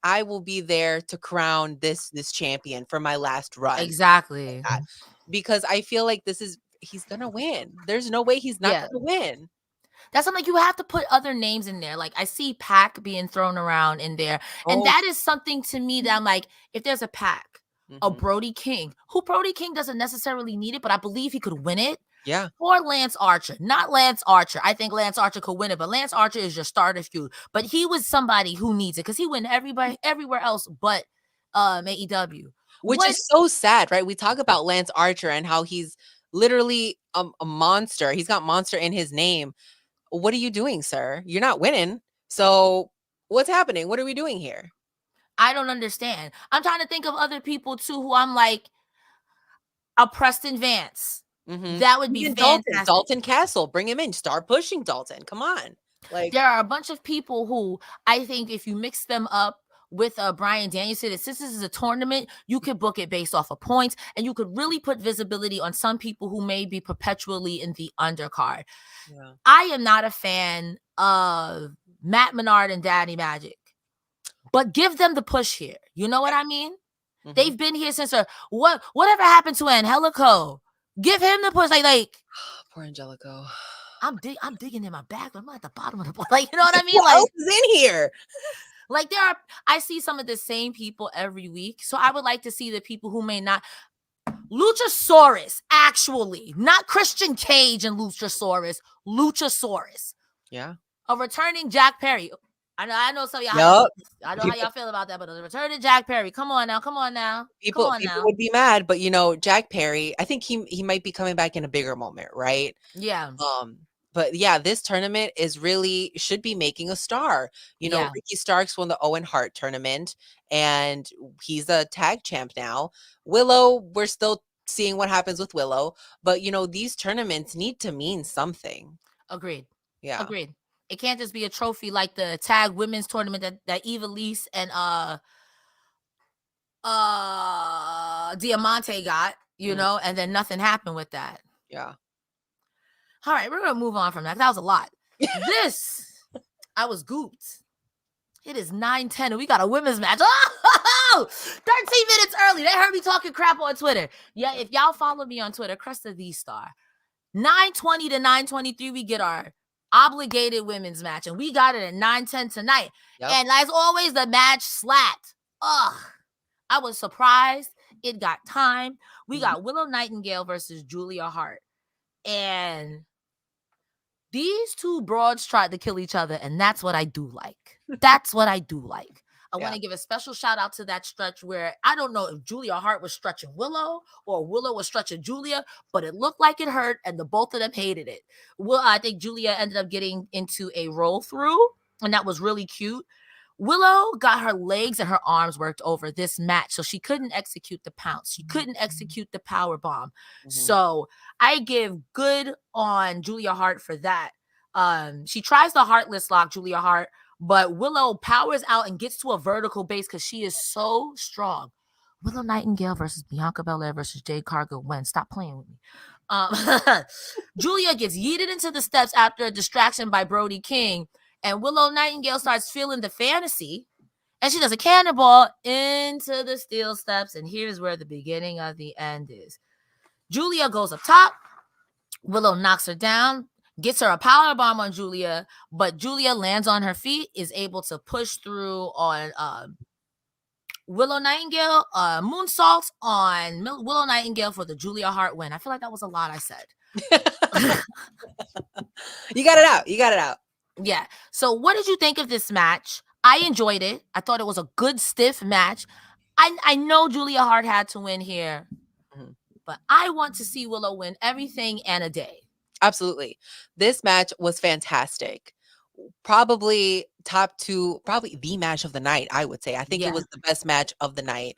S2: I will be there to crown this champion for my last run.
S1: Exactly.
S2: Like, because I feel like he's going to win. There's no way he's not going to win.
S1: That's something you have to put other names in there. Like, I see Pac being thrown around in there. And that is something to me that I'm like, if there's a Pac, a Brody King, who Brody King doesn't necessarily need it, but I believe he could win it.
S2: Yeah.
S1: Or Lance Archer. Not Lance Archer. I think Lance Archer could win it, but Lance Archer is your starter feud. But he was somebody who needs it because he went everywhere else but AEW.
S2: Which is so sad, right? We talk about Lance Archer and how he's literally a monster. He's got monster in his name. What are you doing, sir? You're not winning. So what's happening? What are we doing here?
S1: I don't understand. I'm trying to think of other people too who I'm like, a Preston Vance.
S2: Mm-hmm.
S1: That would be
S2: Even
S1: fantastic.
S2: Dalton Castle, bring him in. Start pushing Dalton. Come on. Like,
S1: there are a bunch of people who I think if you mix them up with Brian Danielson, since this is a tournament, you could book it based off of points, and you could really put visibility on some people who may be perpetually in the undercard.
S2: yeah.
S1: I am not a fan of Matt Menard and Daddy Magic, but give them the push here. You know what I mean?
S2: Mhm.
S1: They've been here since whatever happened to Angelico. Give him the push. Like
S2: Poor Angelico.
S1: I'm digging in my bag, but I'm at the bottom of the board. Like, you know what I mean?
S2: Who
S1: Like,
S2: else is in here?
S1: Like I see some of the same people every week. So I would like to see the people who may not. Luchasaurus, actually, not Christian Cage and Luchasaurus. Luchasaurus.
S2: Yeah.
S1: A returning Jack Perry. I know some of y'all.
S2: Yep.
S1: I know how y'all feel about that, but a returning Jack Perry. Come on now.
S2: People would be mad, but Jack Perry, I think he might be coming back in a bigger moment, right?
S1: Yeah.
S2: But yeah, this tournament should be making a star. Ricky Starks won the Owen Hart tournament, and he's a tag champ now. Willow, we're still seeing what happens with Willow, but these tournaments need to mean something.
S1: Agreed.
S2: Yeah.
S1: Agreed. It can't just be a trophy like the tag women's tournament that Eva Lise and Diamante got, and then nothing happened with that.
S2: Yeah.
S1: All right, we're gonna move on from that. That was a lot. I was gooped. It is 9:10 and we got a women's match. Oh, 13 minutes early. They heard me talking crap on Twitter. Yeah, if y'all follow me on Twitter, Cresta the Star. 9:20 to 9:23, we get our obligated women's match, and we got it at 9:10 tonight. Yep. And as always, the match slapped. I was surprised. It got time. We got Willow Nightingale versus Julia Hart. And these two broads tried to kill each other, and that's what I do like. That's what I do like. I want to give a special shout out to that stretch where I don't know if Julia Hart was stretching Willow or Willow was stretching Julia, but it looked like it hurt, and the both of them hated it. Well, I think Julia ended up getting into a roll through, and that was really cute. Willow got her legs and her arms worked over this match, so she couldn't execute the pounce. She couldn't execute the power bomb. Mm-hmm. So I give good on Julia Hart for that. She tries the heartless lock, Julia Hart, but Willow powers out and gets to a vertical base because she is so strong. Willow Nightingale versus Bianca Belair versus Jade Cargill wins. Stop playing with me. Julia gets yeeted into the steps after a distraction by Brody King. And Willow Nightingale starts feeling the fantasy, and she does a cannonball into the steel steps, and here's where the beginning of the end is. Julia goes up top. Willow knocks her down, gets her a power bomb on Julia, but Julia lands on her feet, is able to push through on Willow Nightingale, moonsaults on Willow Nightingale for the Julia Hart win. I feel like that was a lot I said.
S2: You got it out.
S1: Yeah. So what did you think of this match? I enjoyed it. I thought it was a good, stiff match. I know Julia Hart had to win here, but I want to see Willow win everything and a day.
S2: Absolutely. This match was fantastic. Probably top two, probably the match of the night, I would say. I think it was the best match of the night.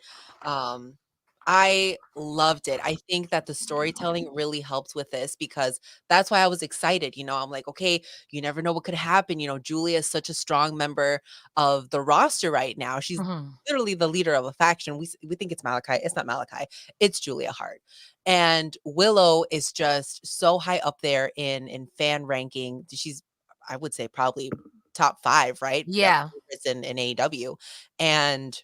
S2: I loved it. I think that the storytelling really helped with this because that's why I was excited. I'm like, okay, you never know what could happen. Julia is such a strong member of the roster right now. She's literally the leader of a faction. We think it's Malachi. It's not Malachi. It's Julia Hart. And Willow is just so high up there in fan ranking. She's, I would say, probably top 5, right?
S1: Yeah.
S2: It's in AEW. And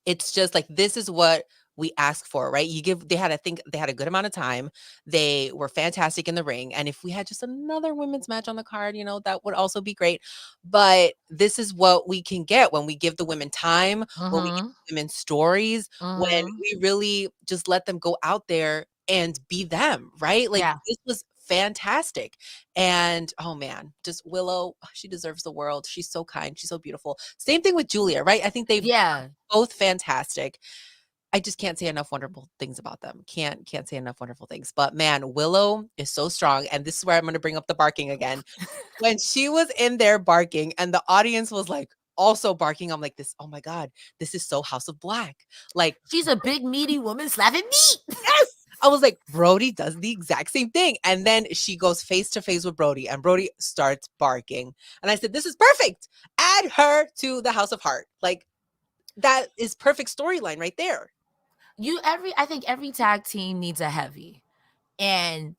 S2: it's just like, this is what we ask for, right? They had a good amount of time. They were fantastic in the ring. And if we had just another women's match on the card, that would also be great. But this is what we can get when we give the women time, when we give women stories, when we really just let them go out there and be them, right? Like, this was fantastic. And oh man, just Willow, she deserves the world. She's so kind. She's so beautiful. Same thing with Julia, right? I think they've both fantastic. I just can't say enough wonderful things about them. Can't say enough wonderful things. But man, Willow is so strong. And this is where I'm going to bring up the barking again. When she was in there barking and the audience was like also barking, I'm like, this, oh my God, this is so House of Black. Like,
S1: she's a big, meaty woman slapping meat.
S2: yes. I was like, Brody does the exact same thing. And then she goes face to face with Brody and Brody starts barking. And I said, this is perfect. Add her to the House of Hart. Like, that is perfect storyline right there.
S1: I think every tag team needs a heavy. And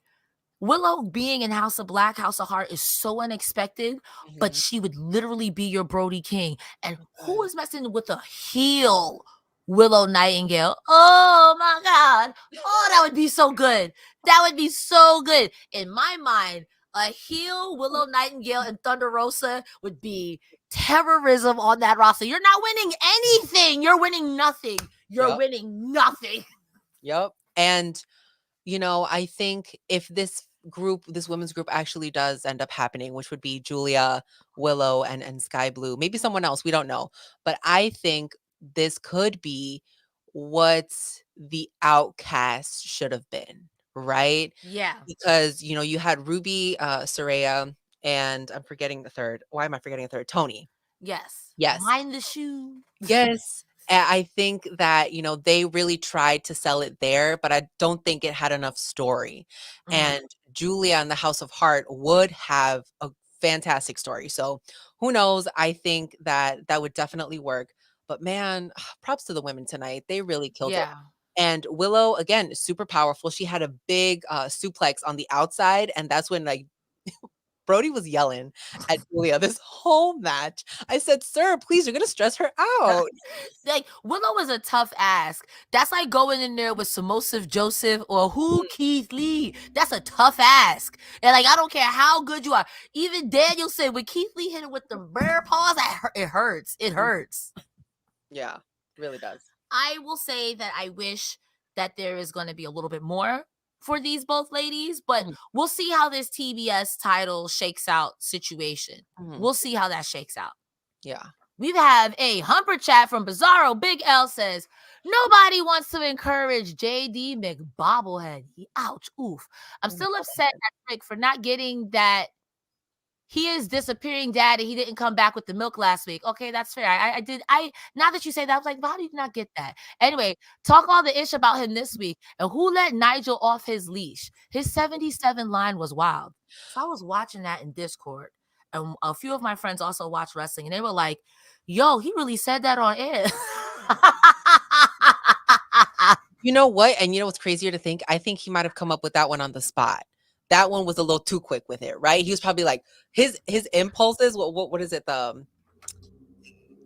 S1: Willow being in House of Black, House of Hart is so unexpected, but she would literally be your Brody King. And who is messing with a heel Willow Nightingale? Oh my God. Oh, that would be so good. That would be so good. In my mind, a heel Willow Nightingale and Thunder Rosa would be terrorism on that roster. You're not winning anything. You're winning nothing. You're winning nothing.
S2: Yep. And, you know, I think if this women's group actually does end up happening, which would be Julia, Willow, and Sky Blue, maybe someone else, we don't know. But I think this could be what the Outcast should have been, right?
S1: Yeah.
S2: Because, you know, you had Ruby, Saraya, and I'm forgetting the third. Why am I forgetting a third? Tony.
S1: Yes.
S2: Yes.
S1: Mind the shoe.
S2: Yes. I think that, you know, they really tried to sell it there, but I don't think it had enough story. And Julia and the House of Hart would have a fantastic story. So who knows? I think that would definitely work. But man, props to the women tonight. They really killed it. And Willow, again, super powerful. She had a big suplex on the outside. And that's when, like, Brody was yelling at Julia this whole match. I said, sir, please, you're going to stress her out.
S1: Like, Willow was a tough ask. That's like going in there with Samosif Joseph or Keith Lee. That's a tough ask. And, like, I don't care how good you are. Even Daniel said when Keith Lee hit it with the bear paws, it hurts. It hurts.
S2: Yeah, really does.
S1: I will say that I wish that there is going to be a little bit more for these both ladies, but we'll see how this TBS title shakes out situation. We'll see how that shakes out.
S2: Yeah.
S1: We have a Humper chat from Bizarro. Big L says, nobody wants to encourage JD McBobblehead. Ouch. Oof. I'm still upset at Rick for not getting that. He is disappearing dad and he didn't come back with the milk last week. Okay, that's fair. Now that you say that, I was like, how did you not get that? Anyway, talk all the ish about him this week. And who let Nigel off his leash? His 77 line was wild. So I was watching that in Discord. And a few of my friends also watch wrestling. And they were like, yo, he really said that on air.
S2: You know what? And you know what's crazier to think? I think he might have come up with that one on the spot. That one was a little too quick with it, right? He was probably like his impulses. What is it?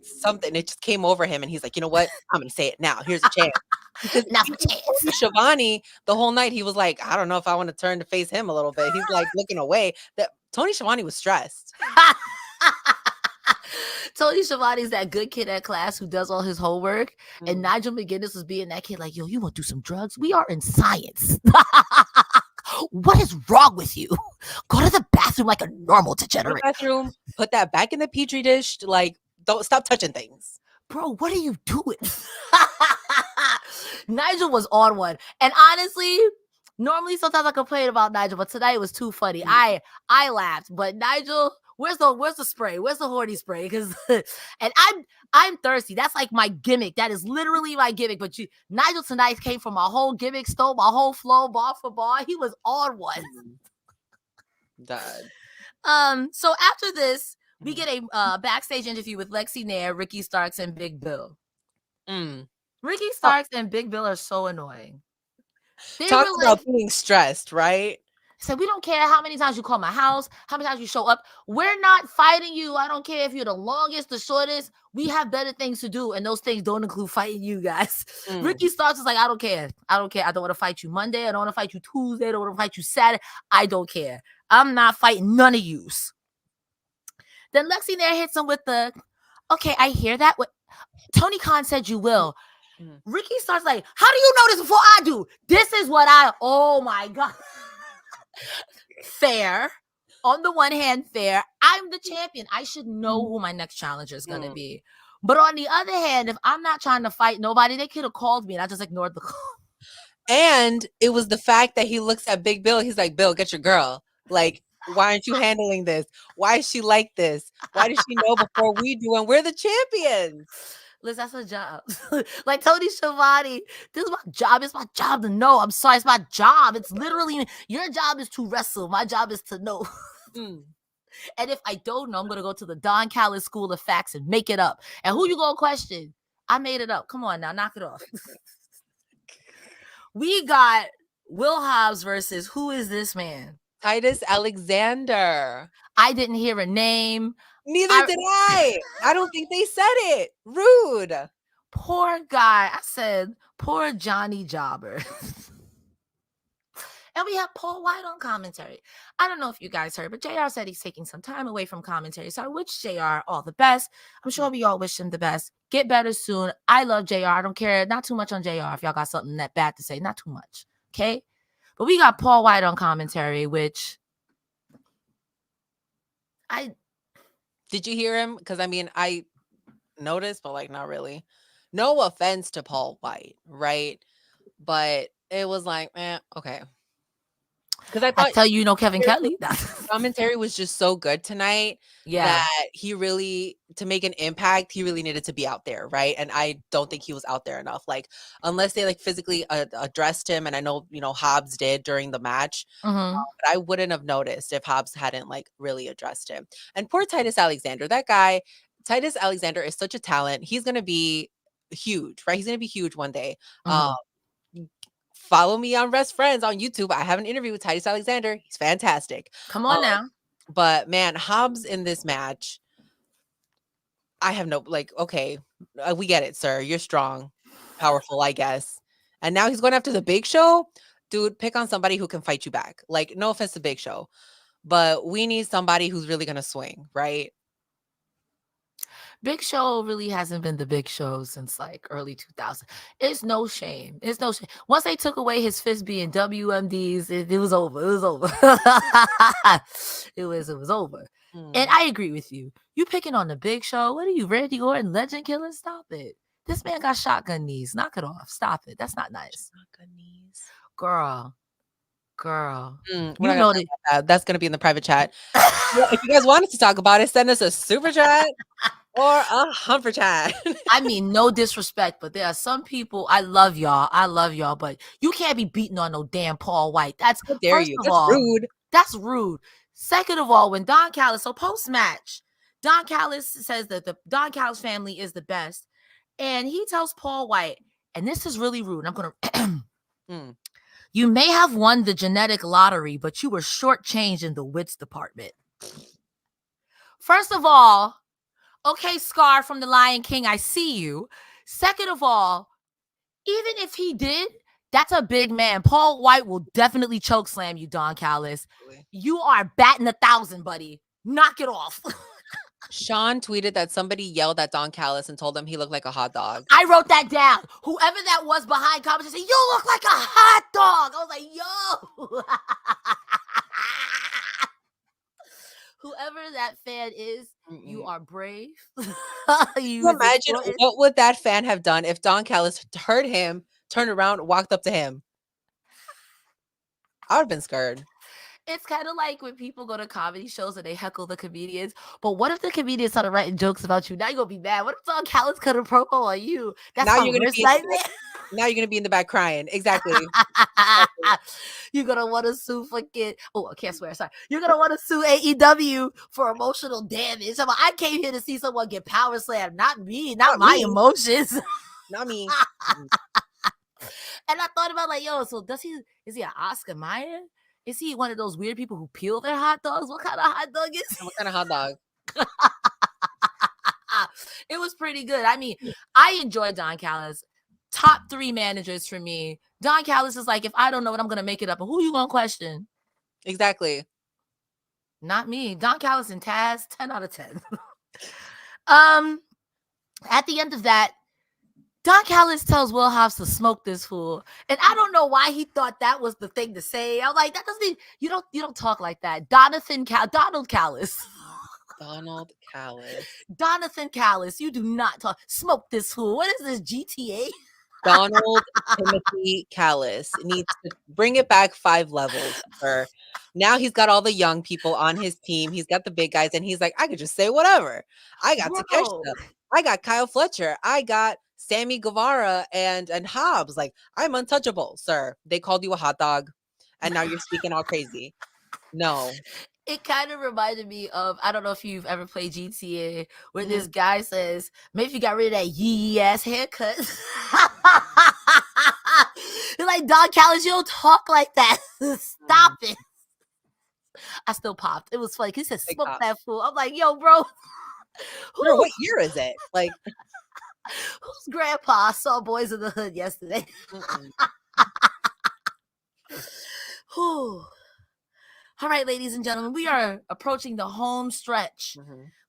S2: Something. It just came over him, and he's like, you know what? I'm gonna say it now. Here's a chance. Because Schiavone, the whole night, he was like, I don't know if I want to turn to face him a little bit. He's like looking away. That Tony Schiavone was stressed.
S1: Tony Schiavone's that good kid at class who does all his homework, and Nigel McGuinness was being that kid like, yo, you want to do some drugs? We are in science. What is wrong with you? Go to the bathroom like a normal degenerate.
S2: Bathroom, put that back in the petri dish. Like, don't stop touching things.
S1: Bro, what are you doing? Nigel was on one. And honestly, normally sometimes I complain about Nigel, but tonight it was too funny. I laughed. But Nigel, where's the spray? Where's the horny spray? Because and I'm thirsty. That's like my gimmick. That is literally my gimmick. But Nigel tonight came from my whole gimmick, stole my whole flow, bar for bar. He was on one.
S2: Died.
S1: So after this, we get a backstage interview with Lexi Nair, Ricky Starks, and Big Bill. Ricky Starks and Big Bill are so annoying.
S2: Talk about being stressed, right?
S1: So we don't care how many times you call my house, how many times you show up. We're not fighting you. I don't care if you're the longest, the shortest. We have better things to do, and those things don't include fighting you guys. Ricky Starks is like, I don't care. I don't want to fight you Monday. I don't want to fight you Tuesday. I don't want to fight you Saturday. I don't care. I'm not fighting none of yous. Then Lexi Nair hits him with the, okay, I hear that. Tony Khan said you will. Ricky Starks like, how do you know this before I do? This is what oh my God. Fair. On the one hand, fair. I'm the champion. I should know who my next challenger is going to be. But on the other hand, if I'm not trying to fight nobody, they could have called me and I just ignored the call.
S2: And it was the fact that he looks at Big Bill. He's like, Bill, get your girl. Like, why aren't you handling this? Why is she like this? Why does she know before we do? And we're the champions.
S1: Listen, that's a job. Like Tony Schiavone, this is my job. It's my job to know. I'm sorry, it's my job. It's literally your job is to wrestle. My job is to know. And if I don't know, I'm gonna go to the Don Callis School of Facts and make it up. And who you gonna question? I made it up. Come on now, knock it off. We got Will Hobbs versus who is this man?
S2: Titus Alexander.
S1: I didn't hear a name.
S2: Neither did I. I don't think they said it. Rude.
S1: Poor guy. I said, poor Johnny Jobber. And we have Paul White on commentary. I don't know if you guys heard, but JR said he's taking some time away from commentary. So I wish JR all the best. I'm sure we all wish him the best. Get better soon. I love JR. I don't care. Not too much on JR if y'all got something that bad to say. Not too much. Okay? But we got Paul White on commentary, which
S2: Did you hear him? Because, I mean, I noticed, but, like, not really. No offense to Paul White, right? But it was like, okay. Because I thought,
S1: tell you, Kevin Kelly.
S2: Commentary was just so good tonight that he really, to make an impact, he really needed to be out there, right? And I don't think he was out there enough. Like, unless they like physically addressed him, and I know Hobbs did during the match, but I wouldn't have noticed if Hobbs hadn't like really addressed him. And poor Titus Alexander, that guy, Titus Alexander is such a talent. He's gonna be huge, right? He's gonna be huge one day. Follow me on Rest Friends on YouTube. I have an interview with Titus Alexander. He's fantastic.
S1: Come on now.
S2: But man, Hobbs in this match, I have no, like, okay, we get it, sir. You're strong, powerful, I guess. And now he's going after the Big Show. Dude, pick on somebody who can fight you back. Like, no offense to Big Show, but we need somebody who's really going to swing, right?
S1: Big Show really hasn't been the Big Show since like early 2000s. It's no shame. It's no shame. Once they took away his fist being WMDs, it was over. It was over. it was over. And I agree with you. You picking on the Big Show. What are you, Randy Orton, Legend Killer? Stop it. This man got shotgun knees. Knock it off. Stop it. That's not nice.
S2: Shotgun knees.
S1: Girl.
S2: You know that's going to be in the private chat. If you guys wanted to talk about it, send us a super chat. Or a humper chat.
S1: I mean, no disrespect, but there are some people, I love y'all, but you can't be beating on no damn Paul White. That's,
S2: how dare you? That's rude.
S1: That's rude. Second of all, when Don Callis, so post-match, Don Callis says that the Don Callis family is the best. And he tells Paul White, and this is really rude. I'm going to... You may have won the genetic lottery, but you were shortchanged in the wits department. First of all, okay, Scar from the Lion King, I see you. Second of all, even if he did, that's a big man. Paul White will definitely choke slam you, Don Callis. You are batting 1,000, buddy. Knock it off.
S2: Sean tweeted that somebody yelled at Don Callis and told him he looked like a hot dog.
S1: I wrote that down. Whoever that was behind comments said, "You look like a hot dog." I was like, yo. Whoever that fan is, you are brave.
S2: you imagine what would that fan have done if Don Callis heard him, turned around, walked up to him? I would have been scared.
S1: It's kind of like when people go to comedy shows and they heckle the comedians. But what if the comedians started writing jokes about you? Now you're going to be mad. What if Don Callis cut a promo on you? That's
S2: now you're going to be in the back crying. Exactly.
S1: You're going to want to sue fucking... Oh, I can't swear. Sorry. You're going to want to sue AEW for emotional damage. I came here to see someone get power slammed. Not me. Not my emotions.
S2: Not me.
S1: And I thought about like, yo, so is he an Oscar Mayer? Is he one of those weird people who peel their hot dogs? What kind of hot dog is he?
S2: What kind of hot dog?
S1: It was pretty good. I mean, I enjoyed Don Callis. Top 3 managers for me. Don Callis is like, if I don't know it, I'm going to make it up. And who you going to question?
S2: Exactly.
S1: Not me. Don Callis and Taz, 10 out of 10. At the end of that, Don Callis tells Will Hobbs to smoke this fool. And I don't know why he thought that was the thing to say. I was like, that doesn't mean you don't talk like that. Donald Callis.
S2: Donald Callis.
S1: Donathan Callis, you do not talk. Smoke this fool. What is this, GTA?
S2: Donald Timothy Callis needs to bring it back 5 levels, sir. Now he's got all the young people on his team. He's got the big guys, and he's like, I could just say whatever. I got
S1: Bro.
S2: Takeshita. I got Kyle Fletcher. I got Sammy Guevara and Hobbs. Like, I'm untouchable, sir. They called you a hot dog, and now you're speaking all crazy. No.
S1: It kind of reminded me of, I don't know if you've ever played GTA, where this guy says, maybe you got rid of that yee ass haircut. You're like, Don Callis, you don't talk like that. Stop it. I still popped. It was funny. He said, smoke that fool. I'm like, yo, bro.
S2: Bro, what year is it? Like,
S1: whose grandpa saw Boys in the Hood yesterday? All right, ladies and gentlemen, we are approaching the home stretch.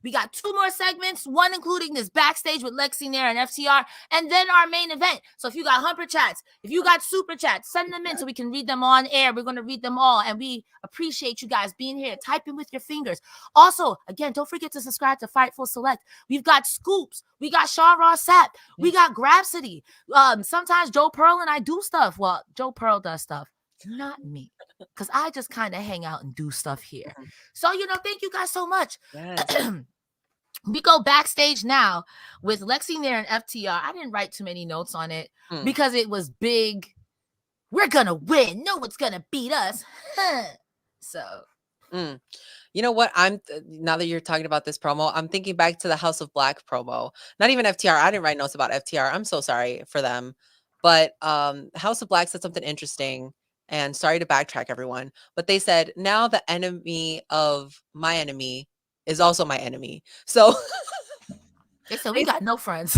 S1: We got 2 more segments, one including this backstage with Lexi Nair and FTR, and then our main event. So if you got Humper Chats, if you got Super Chats, send them in so we can read them on air. We're going to read them all, and we appreciate you guys being here, typing with your fingers. Also, again, don't forget to subscribe to Fightful Select. We've got Scoops. We got Sean Ross Sapp. We got Grapsity. Sometimes Joe Pearl and I do stuff. Well, Joe Pearl does stuff. Not me, because I just kind of hang out and do stuff here. So, thank you guys so much. Yes. We go backstage now with Lexi Nair and FTR. I didn't write too many notes on it because it was big. We're going to win. No one's going to beat us. So.
S2: You know what? Now that you're talking about this promo, I'm thinking back to the House of Black promo. Not even FTR. I didn't write notes about FTR. I'm so sorry for them. But House of Black said something interesting. And sorry to backtrack, everyone, but they said, now the enemy of my enemy is also my enemy. So
S1: they said, we got no friends.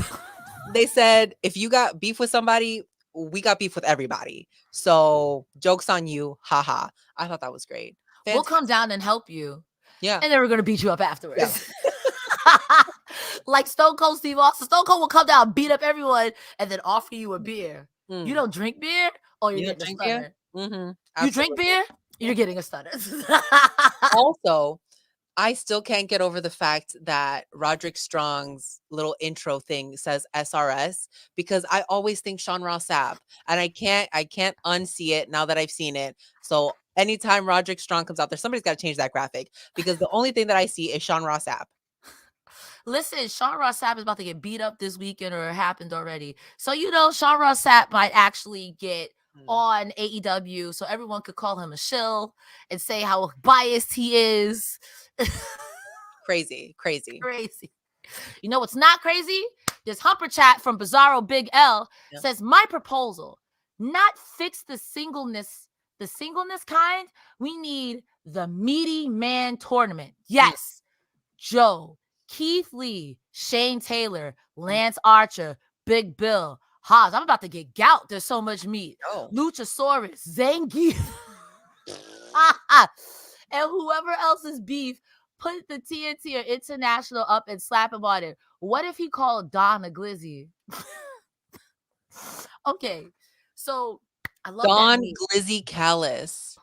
S2: They said, if you got beef with somebody, we got beef with everybody. So joke's on you. Haha. I thought that was great.
S1: Fantastic. We'll come down and help you.
S2: Yeah.
S1: And then we're going to beat you up afterwards. Yeah. Like Stone Cold Steve Austin. Stone Cold will come down, beat up everyone, and then offer you a beer. You don't drink beer, or you're getting a stunner. You drink beer, you're getting a stunner.
S2: Also, I still can't get over the fact that Roderick Strong's little intro thing says SRS, because I always think Sean Ross Sapp, and I can't unsee it now that I've seen it. So anytime Roderick Strong comes out there, somebody's got to change that graphic, because the only thing that I see is Sean Ross Sapp.
S1: Listen, Sean Ross Sapp is about to get beat up this weekend, or it happened already. So, Sean Ross Sapp might actually get on AEW, so everyone could call him a shill and say how biased he is.
S2: Crazy.
S1: You know what's not crazy? This Humper Chat from Bizarro Big L says, my proposal, not fix the singleness kind. We need the meaty man tournament. Yes. Joe, Keith Lee, Shane Taylor, Lance Archer, Big Bill, Haas. I'm about to get gout. There's so much meat. Luchasaurus, Zangief, and whoever else's beef. Put the TNT or International up and slap him on it. What if he called Don a glizzy? Okay, so I love
S2: Don Glizzy Callis.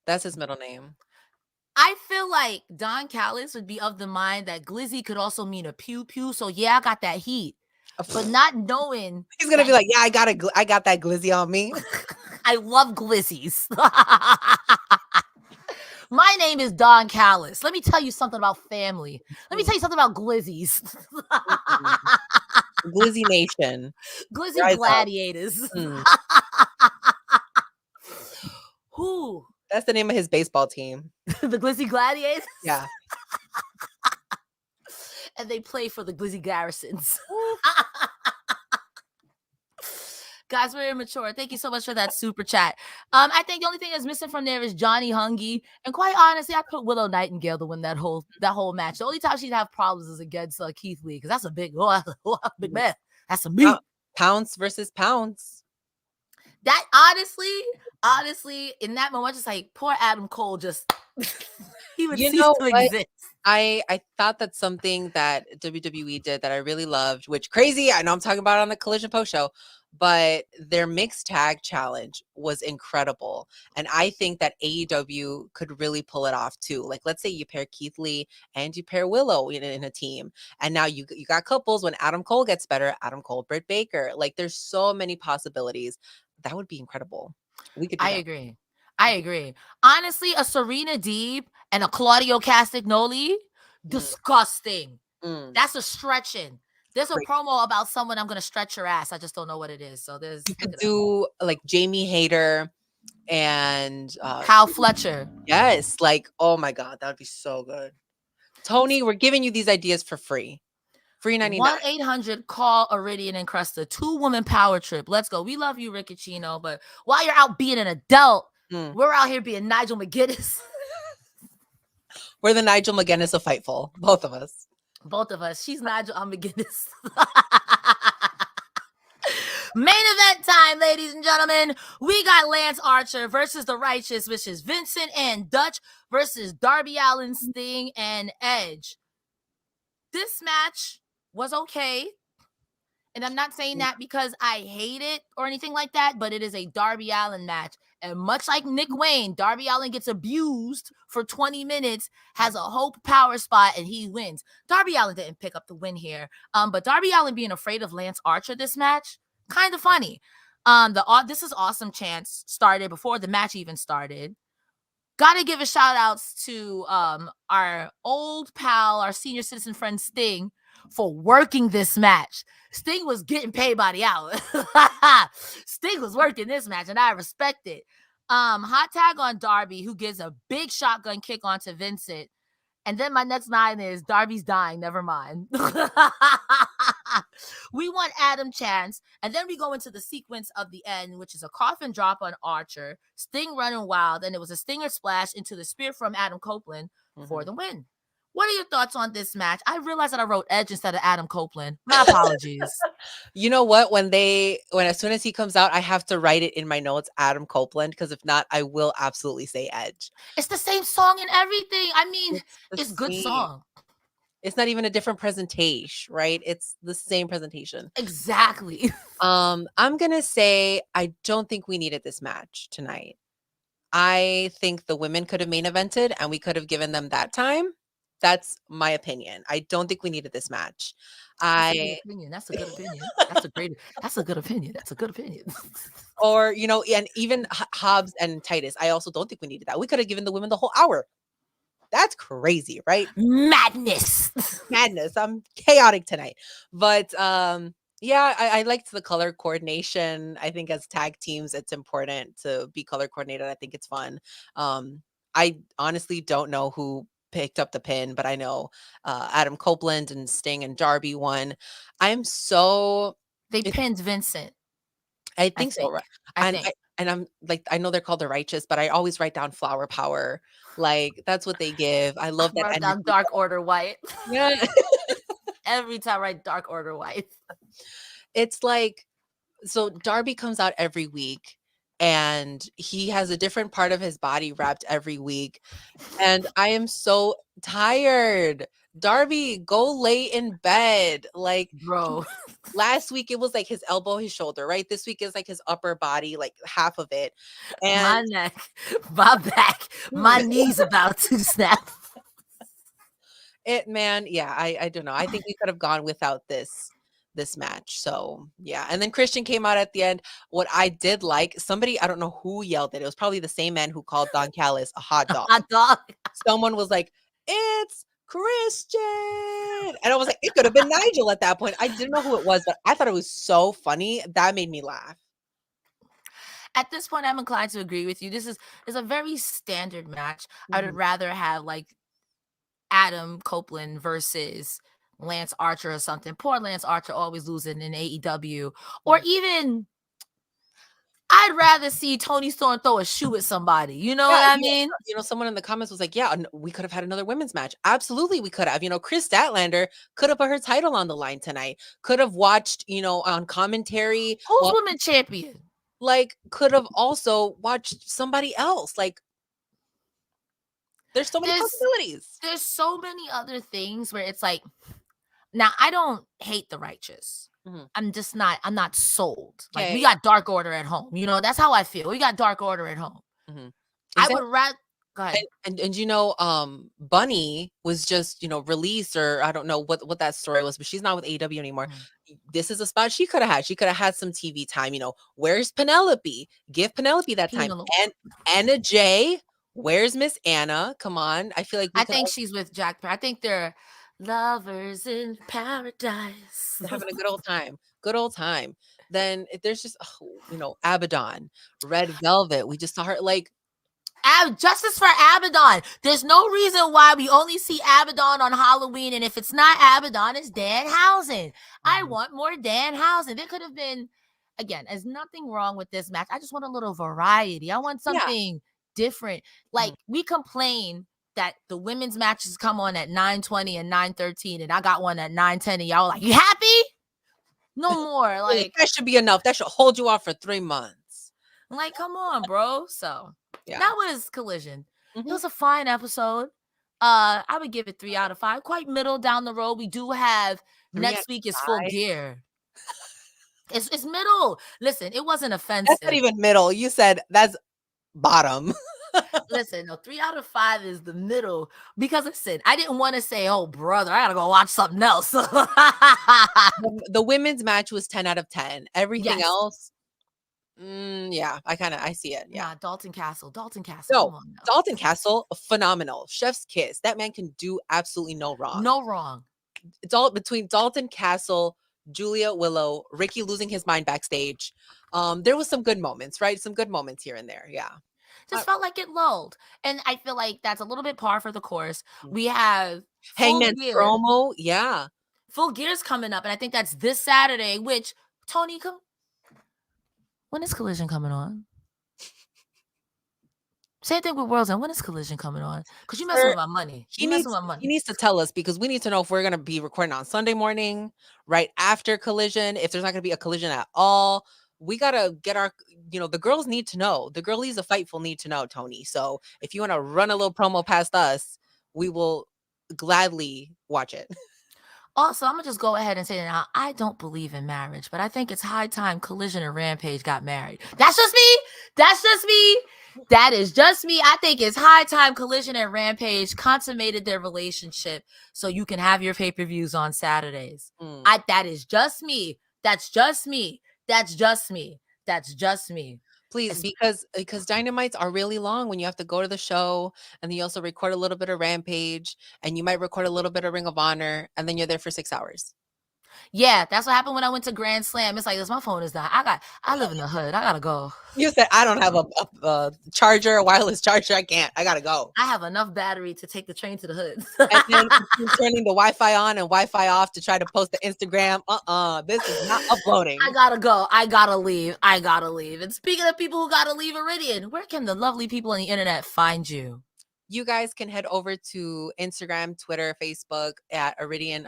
S2: That's his middle name.
S1: I feel like Don Callis would be of the mind that glizzy could also mean a pew pew. So yeah, I got that heat, but not knowing
S2: he's gonna be like, yeah, I got that glizzy on me.
S1: I love glizzies. My name is Don Callis. Let me tell you something about family. Let me tell you something about glizzies.
S2: Glizzy Nation.
S1: Glizzy Rise Gladiators. Who?
S2: That's the name of his baseball team.
S1: The Glizzy Gladiators?
S2: Yeah.
S1: And they play for the Glizzy Garrisons. Guys, we're immature. Thank you so much for that super chat. I think the only thing that's missing from there is Johnny Hungy. And quite honestly, I put Willow Nightingale to win that whole match. The only time she'd have problems is against Keith Lee, because that's a big man. That's a meat.
S2: Pounce versus Pounce.
S1: That honestly, in that moment, just like poor Adam Cole, just he would cease to exist.
S2: I thought that's something that WWE did that I really loved, which crazy. I know I'm talking about it on the Collision post show, but their mixed tag challenge was incredible. And I think that AEW could really pull it off too. Like, let's say you pair Keith Lee and you pair Willow in a team. And now you got couples when Adam Cole gets better, Adam Cole, Britt Baker. Like, there's so many possibilities. That would be incredible. We could do
S1: I
S2: that.
S1: agree. I agree. Honestly, a Serena Deeb and a Claudio Castagnoli, disgusting. That's a stretching. There's a
S2: Great.
S1: promo about someone I'm gonna stretch your ass. I just don't know what it is. So there's
S2: You
S1: look
S2: could
S1: it up.
S2: do like Jamie Hayter and
S1: Kyle Fletcher.
S2: yes, like, oh my God, that would be so good. Tony, we're giving you these ideas for free. Free 99.
S1: 1-800 call Iridian and Cresta. 2-woman power trip. Let's go. We love you, Riccicino. But while you're out being an adult, we're out here being Nigel McGuinness.
S2: We're the Nigel McGuinness of Fightful. Both of us.
S1: Both of us. She's Nigel. I'm McGuinness. Main event time, ladies and gentlemen. We got Lance Archer versus the Righteous, which is Vincent and Dutch versus Darby Allin, Sting, and Edge. This match was okay. And I'm not saying that because I hate it or anything like that, but it is a Darby Allin match. And much like Nick Wayne, Darby Allin gets abused for 20 minutes, has a Hope power spot, and he wins. Darby Allin didn't pick up the win here. But Darby Allin being afraid of Lance Archer this match, kind of funny. This is awesome chance started before the match even started. Gotta give a shout outs to our old pal, our senior citizen friend Sting, for working this match. Sting was getting paid by the hour. Sting was working this match, and I respect it. Hot tag on Darby, who gives a big shotgun kick onto Vincent. And then my next line is Darby's dying. Never mind. We want Adam Chance. And then we go into the sequence of the end, which is a coffin drop on Archer, Sting running wild, and it was a stinger splash into the spear from Adam Copeland for the win. What are your thoughts on this match? I realized that I wrote Edge instead of Adam Copeland. My apologies.
S2: You know what? When as soon as he comes out, I have to write it in my notes, Adam Copeland, because if not, I will absolutely say Edge.
S1: It's the same song and everything. I mean, it's good song.
S2: It's not even a different presentation, right? It's the same presentation.
S1: Exactly.
S2: I'm gonna say I don't think we needed this match tonight. I think the women could have main evented and we could have given them that time. That's my opinion. I don't think we needed this match.
S1: That's a good opinion. That's a good opinion. That's a good opinion.
S2: Or, and even Hobbs and Titus, I also don't think we needed that. We could have given the women the whole hour. That's crazy, right?
S1: Madness.
S2: I'm chaotic tonight. But yeah, I liked the color coordination. I think as tag teams, it's important to be color coordinated. I think it's fun. I honestly don't know who picked up the pin, but I know Adam Copeland and Sting and Darby won.
S1: They pinned Vincent.
S2: I think so, right? And I'm like, I know they're called the Righteous, but I always write down flower power. Like, that's what they give. I love that.
S1: Write down Dark Order White.
S2: Yeah.
S1: Every time I write Dark Order White.
S2: It's like, so Darby comes out every week and he has a different part of his body wrapped every week. And I am so tired. Darby, go lay in bed. Like,
S1: bro.
S2: Last week it was like his elbow, his shoulder, right? This week is like his upper body, like half of it. And
S1: my neck, my back, my knees about to snap.
S2: I don't know. I think we could have gone without this match. So yeah. And then Christian came out at the end. What I did like, somebody, I don't know who yelled it. It was probably the same man who called Don Callis a hot dog.
S1: Hot dog.
S2: Someone was like, it's Christian. And I was like, it could have been Nigel at that point. I didn't know who it was, but I thought it was so funny. That made me laugh.
S1: At this point, I'm inclined to agree with you. This is a very standard match. I would rather have like Adam Copeland versus Lance Archer or something. Poor Lance Archer always losing in AEW. Or even I'd rather see Tony Storm throw a shoe at somebody. You know what I mean?
S2: Someone in the comments was like, yeah, we could have had another women's match. Absolutely, we could have. Chris Statlander could have put her title on the line tonight. Could have watched, on commentary.
S1: Who's women champion?
S2: Like, could have also watched somebody else. Like, there's so many possibilities.
S1: There's so many other things where it's like, now I don't hate the Righteous. I'm not sold. Like, we
S2: Okay.
S1: got Dark Order at home. You know, that's how I feel. We got Dark Order at home. I would rather go ahead.
S2: And you know, Bunny was just, you know, released, or I don't know what that story was, but she's not with AEW anymore. This is a spot she could have had. She could have had some TV time. You know, where's Penelope? Give Penelope that time. And Anna J. Where's Miss Anna? Come on. I feel like
S1: I think she's with Jack. I think they're lovers in paradise.
S2: They're having a good old time. Good old time. Then if there's just, you know, Abaddon, Red Velvet. We just saw her like
S1: Justice for Abaddon. There's no reason why we only see Abaddon on Halloween, and if it's not Abaddon, it's Danhausen. I want more Danhausen. There could have been, again, there's nothing wrong with this match. I just want a little variety. I want something different. Like, we complain that the women's matches come on at 9:20 and 9:13, and I got one at 9:10, and y'all like, you happy? No more. Like,
S2: that should be enough. That should hold you off for 3 months.
S1: Like, come on, bro. So that was Collision. It was a fine episode. I would give it 3 out of 5. Quite middle down the road. We do have next week is Full Gear. It's middle. Listen, it wasn't offensive.
S2: That's not even middle. You said that's bottom.
S1: Listen, no, 3 out of 5 is the middle, because listen, I didn't want to say, oh brother, I gotta go watch something else.
S2: The women's match was 10 out of 10. Everything else, yeah, I see it. Yeah,
S1: Dalton Castle.
S2: No,
S1: Come on now.
S2: Dalton Castle, phenomenal. Chef's kiss. That man can do absolutely no wrong.
S1: No wrong.
S2: It's all between Dalton Castle, Julia, Willow, Ricky losing his mind backstage. There was some good moments, right? Some good moments here and there. Yeah.
S1: Just felt like it lulled. And I feel like that's a little bit par for the course. We have
S2: Hangman's promo. Yeah.
S1: Full Gear's coming up. And I think that's this Saturday, which, Tony, when is Collision coming on? Same thing with World's End. When is Collision coming on? Because you're messing with my money.
S2: He needs to tell us, because we need to know if we're going to be recording on Sunday morning, right after Collision, if there's not going to be a Collision at all. We got to get our, you know, the girls need to know. The girlies of Fightful need to know, Tony. So if you want to run a little promo past us, we will gladly watch it.
S1: Also, I'm going to just go ahead and say that now, I don't believe in marriage, but I think it's high time Collision and Rampage got married. That's just me. That's just me. That is just me. I think it's high time Collision and Rampage consummated their relationship so you can have your pay-per-views on Saturdays. That is just me. That's just me. That's just me. That's just me.
S2: Please, because Dynamites are really long when you have to go to the show, and then you also record a little bit of Rampage, and you might record a little bit of Ring of Honor, and then you're there for 6 hours.
S1: Yeah, that's what happened when I went to Grand Slam. It's like this, my phone is dying. I live in the hood. I gotta go.
S2: You said I don't have a charger, a wireless charger. I can't. I gotta go.
S1: I have enough battery to take the train to the hood.
S2: And then turning the Wi-Fi on and Wi-Fi off to try to post the Instagram. This is not uploading.
S1: I gotta go. I gotta leave. I gotta leave. And speaking of people who gotta leave Iridian, where can the lovely people on the internet find you?
S2: You guys can head over to Instagram, Twitter, Facebook at Iridian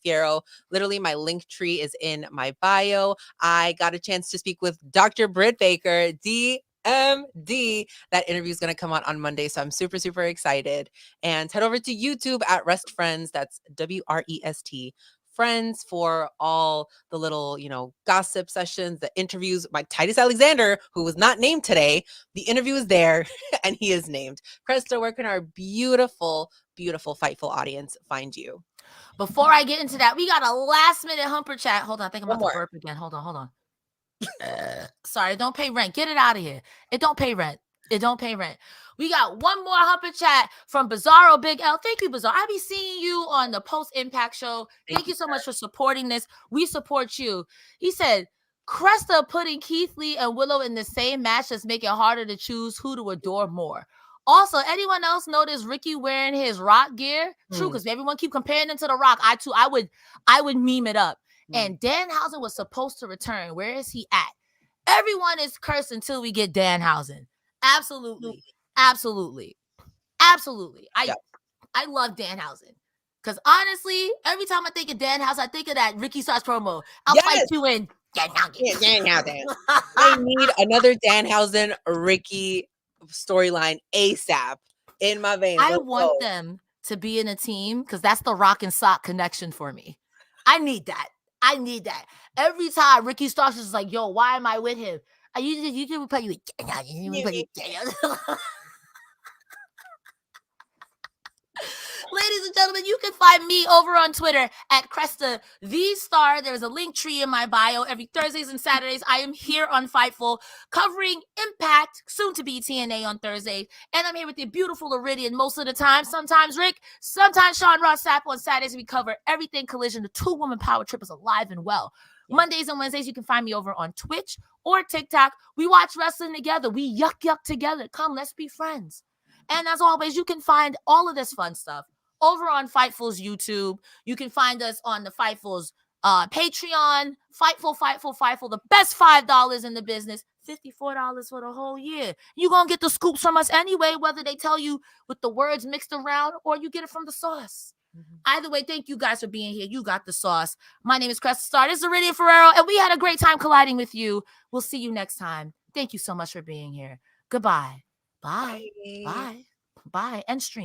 S2: Fierro. Literally, my link tree is in my bio. I got a chance to speak with Dr. Britt Baker, DMD. That interview is going to come out on Monday, so I'm super, super excited. And head over to YouTube at Rest Friends. That's WREST Friends, for all the little, you know, gossip sessions, the interviews. My Titus Alexander, who was not named today, the interview is there and he is named. Cresta, where can our beautiful, beautiful Fightful audience find you?
S1: Before I get into that, we got a last minute humper chat. Hold on, I think I'm about to burp again. Hold on. Sorry, don't pay rent. Get it out of here. It don't pay rent. It don't pay rent. We got one more humper chat from Bizarro Big L. Thank you, Bizarro. I'll be seeing you on the post-impact show. Thank you so much for supporting this. We support you. He said, Cresta putting Keith Lee and Willow in the same match just make it harder to choose who to adore more. Also, anyone else notice Ricky wearing his Rock gear? True, because everyone keep comparing him to the Rock. I would meme it up. And Danhausen was supposed to return. Where is he at? Everyone is cursed until we get Danhausen. Absolutely. Absolutely. Absolutely. I love Danhausen. Because honestly, every time I think of Danhausen, I think of that Ricky Starks promo. I'll fight you in Danhausen.
S2: I need another Danhausen Ricky storyline ASAP in my veins.
S1: I want them to be in a team because that's the Rock and Sock connection for me. I need that. I need that. Every time Ricky Starks is like, yo, why am I with him? You can play you. Ladies and gentlemen, you can find me over on Twitter at Cresta the Star. There's a link tree in my bio. Every Thursdays and Saturdays, I am here on Fightful covering Impact, soon to be TNA on Thursday. And I'm here with the beautiful Iridian most of the time. Sometimes Rick, sometimes Sean Ross Sapp. On Saturdays, we cover everything Collision. The 2-woman power trip is alive and well. Yeah. Mondays and Wednesdays, you can find me over on Twitch or TikTok. We watch wrestling together. We yuck together. Come, let's be friends. And as always, you can find all of this fun stuff over on Fightful's YouTube. You can find us on the Fightful's Patreon. Fightful, the best $5 in the business. $54 for the whole year. You're going to get the scoops from us anyway, whether they tell you with the words mixed around or you get it from the sauce. Mm-hmm. Either way, thank you guys for being here. You got the sauce. My name is Cresta Star. This is Iridian Ferrero, and we had a great time colliding with you. We'll see you next time. Thank you so much for being here. Goodbye. Bye. Bye. Bye. And stream.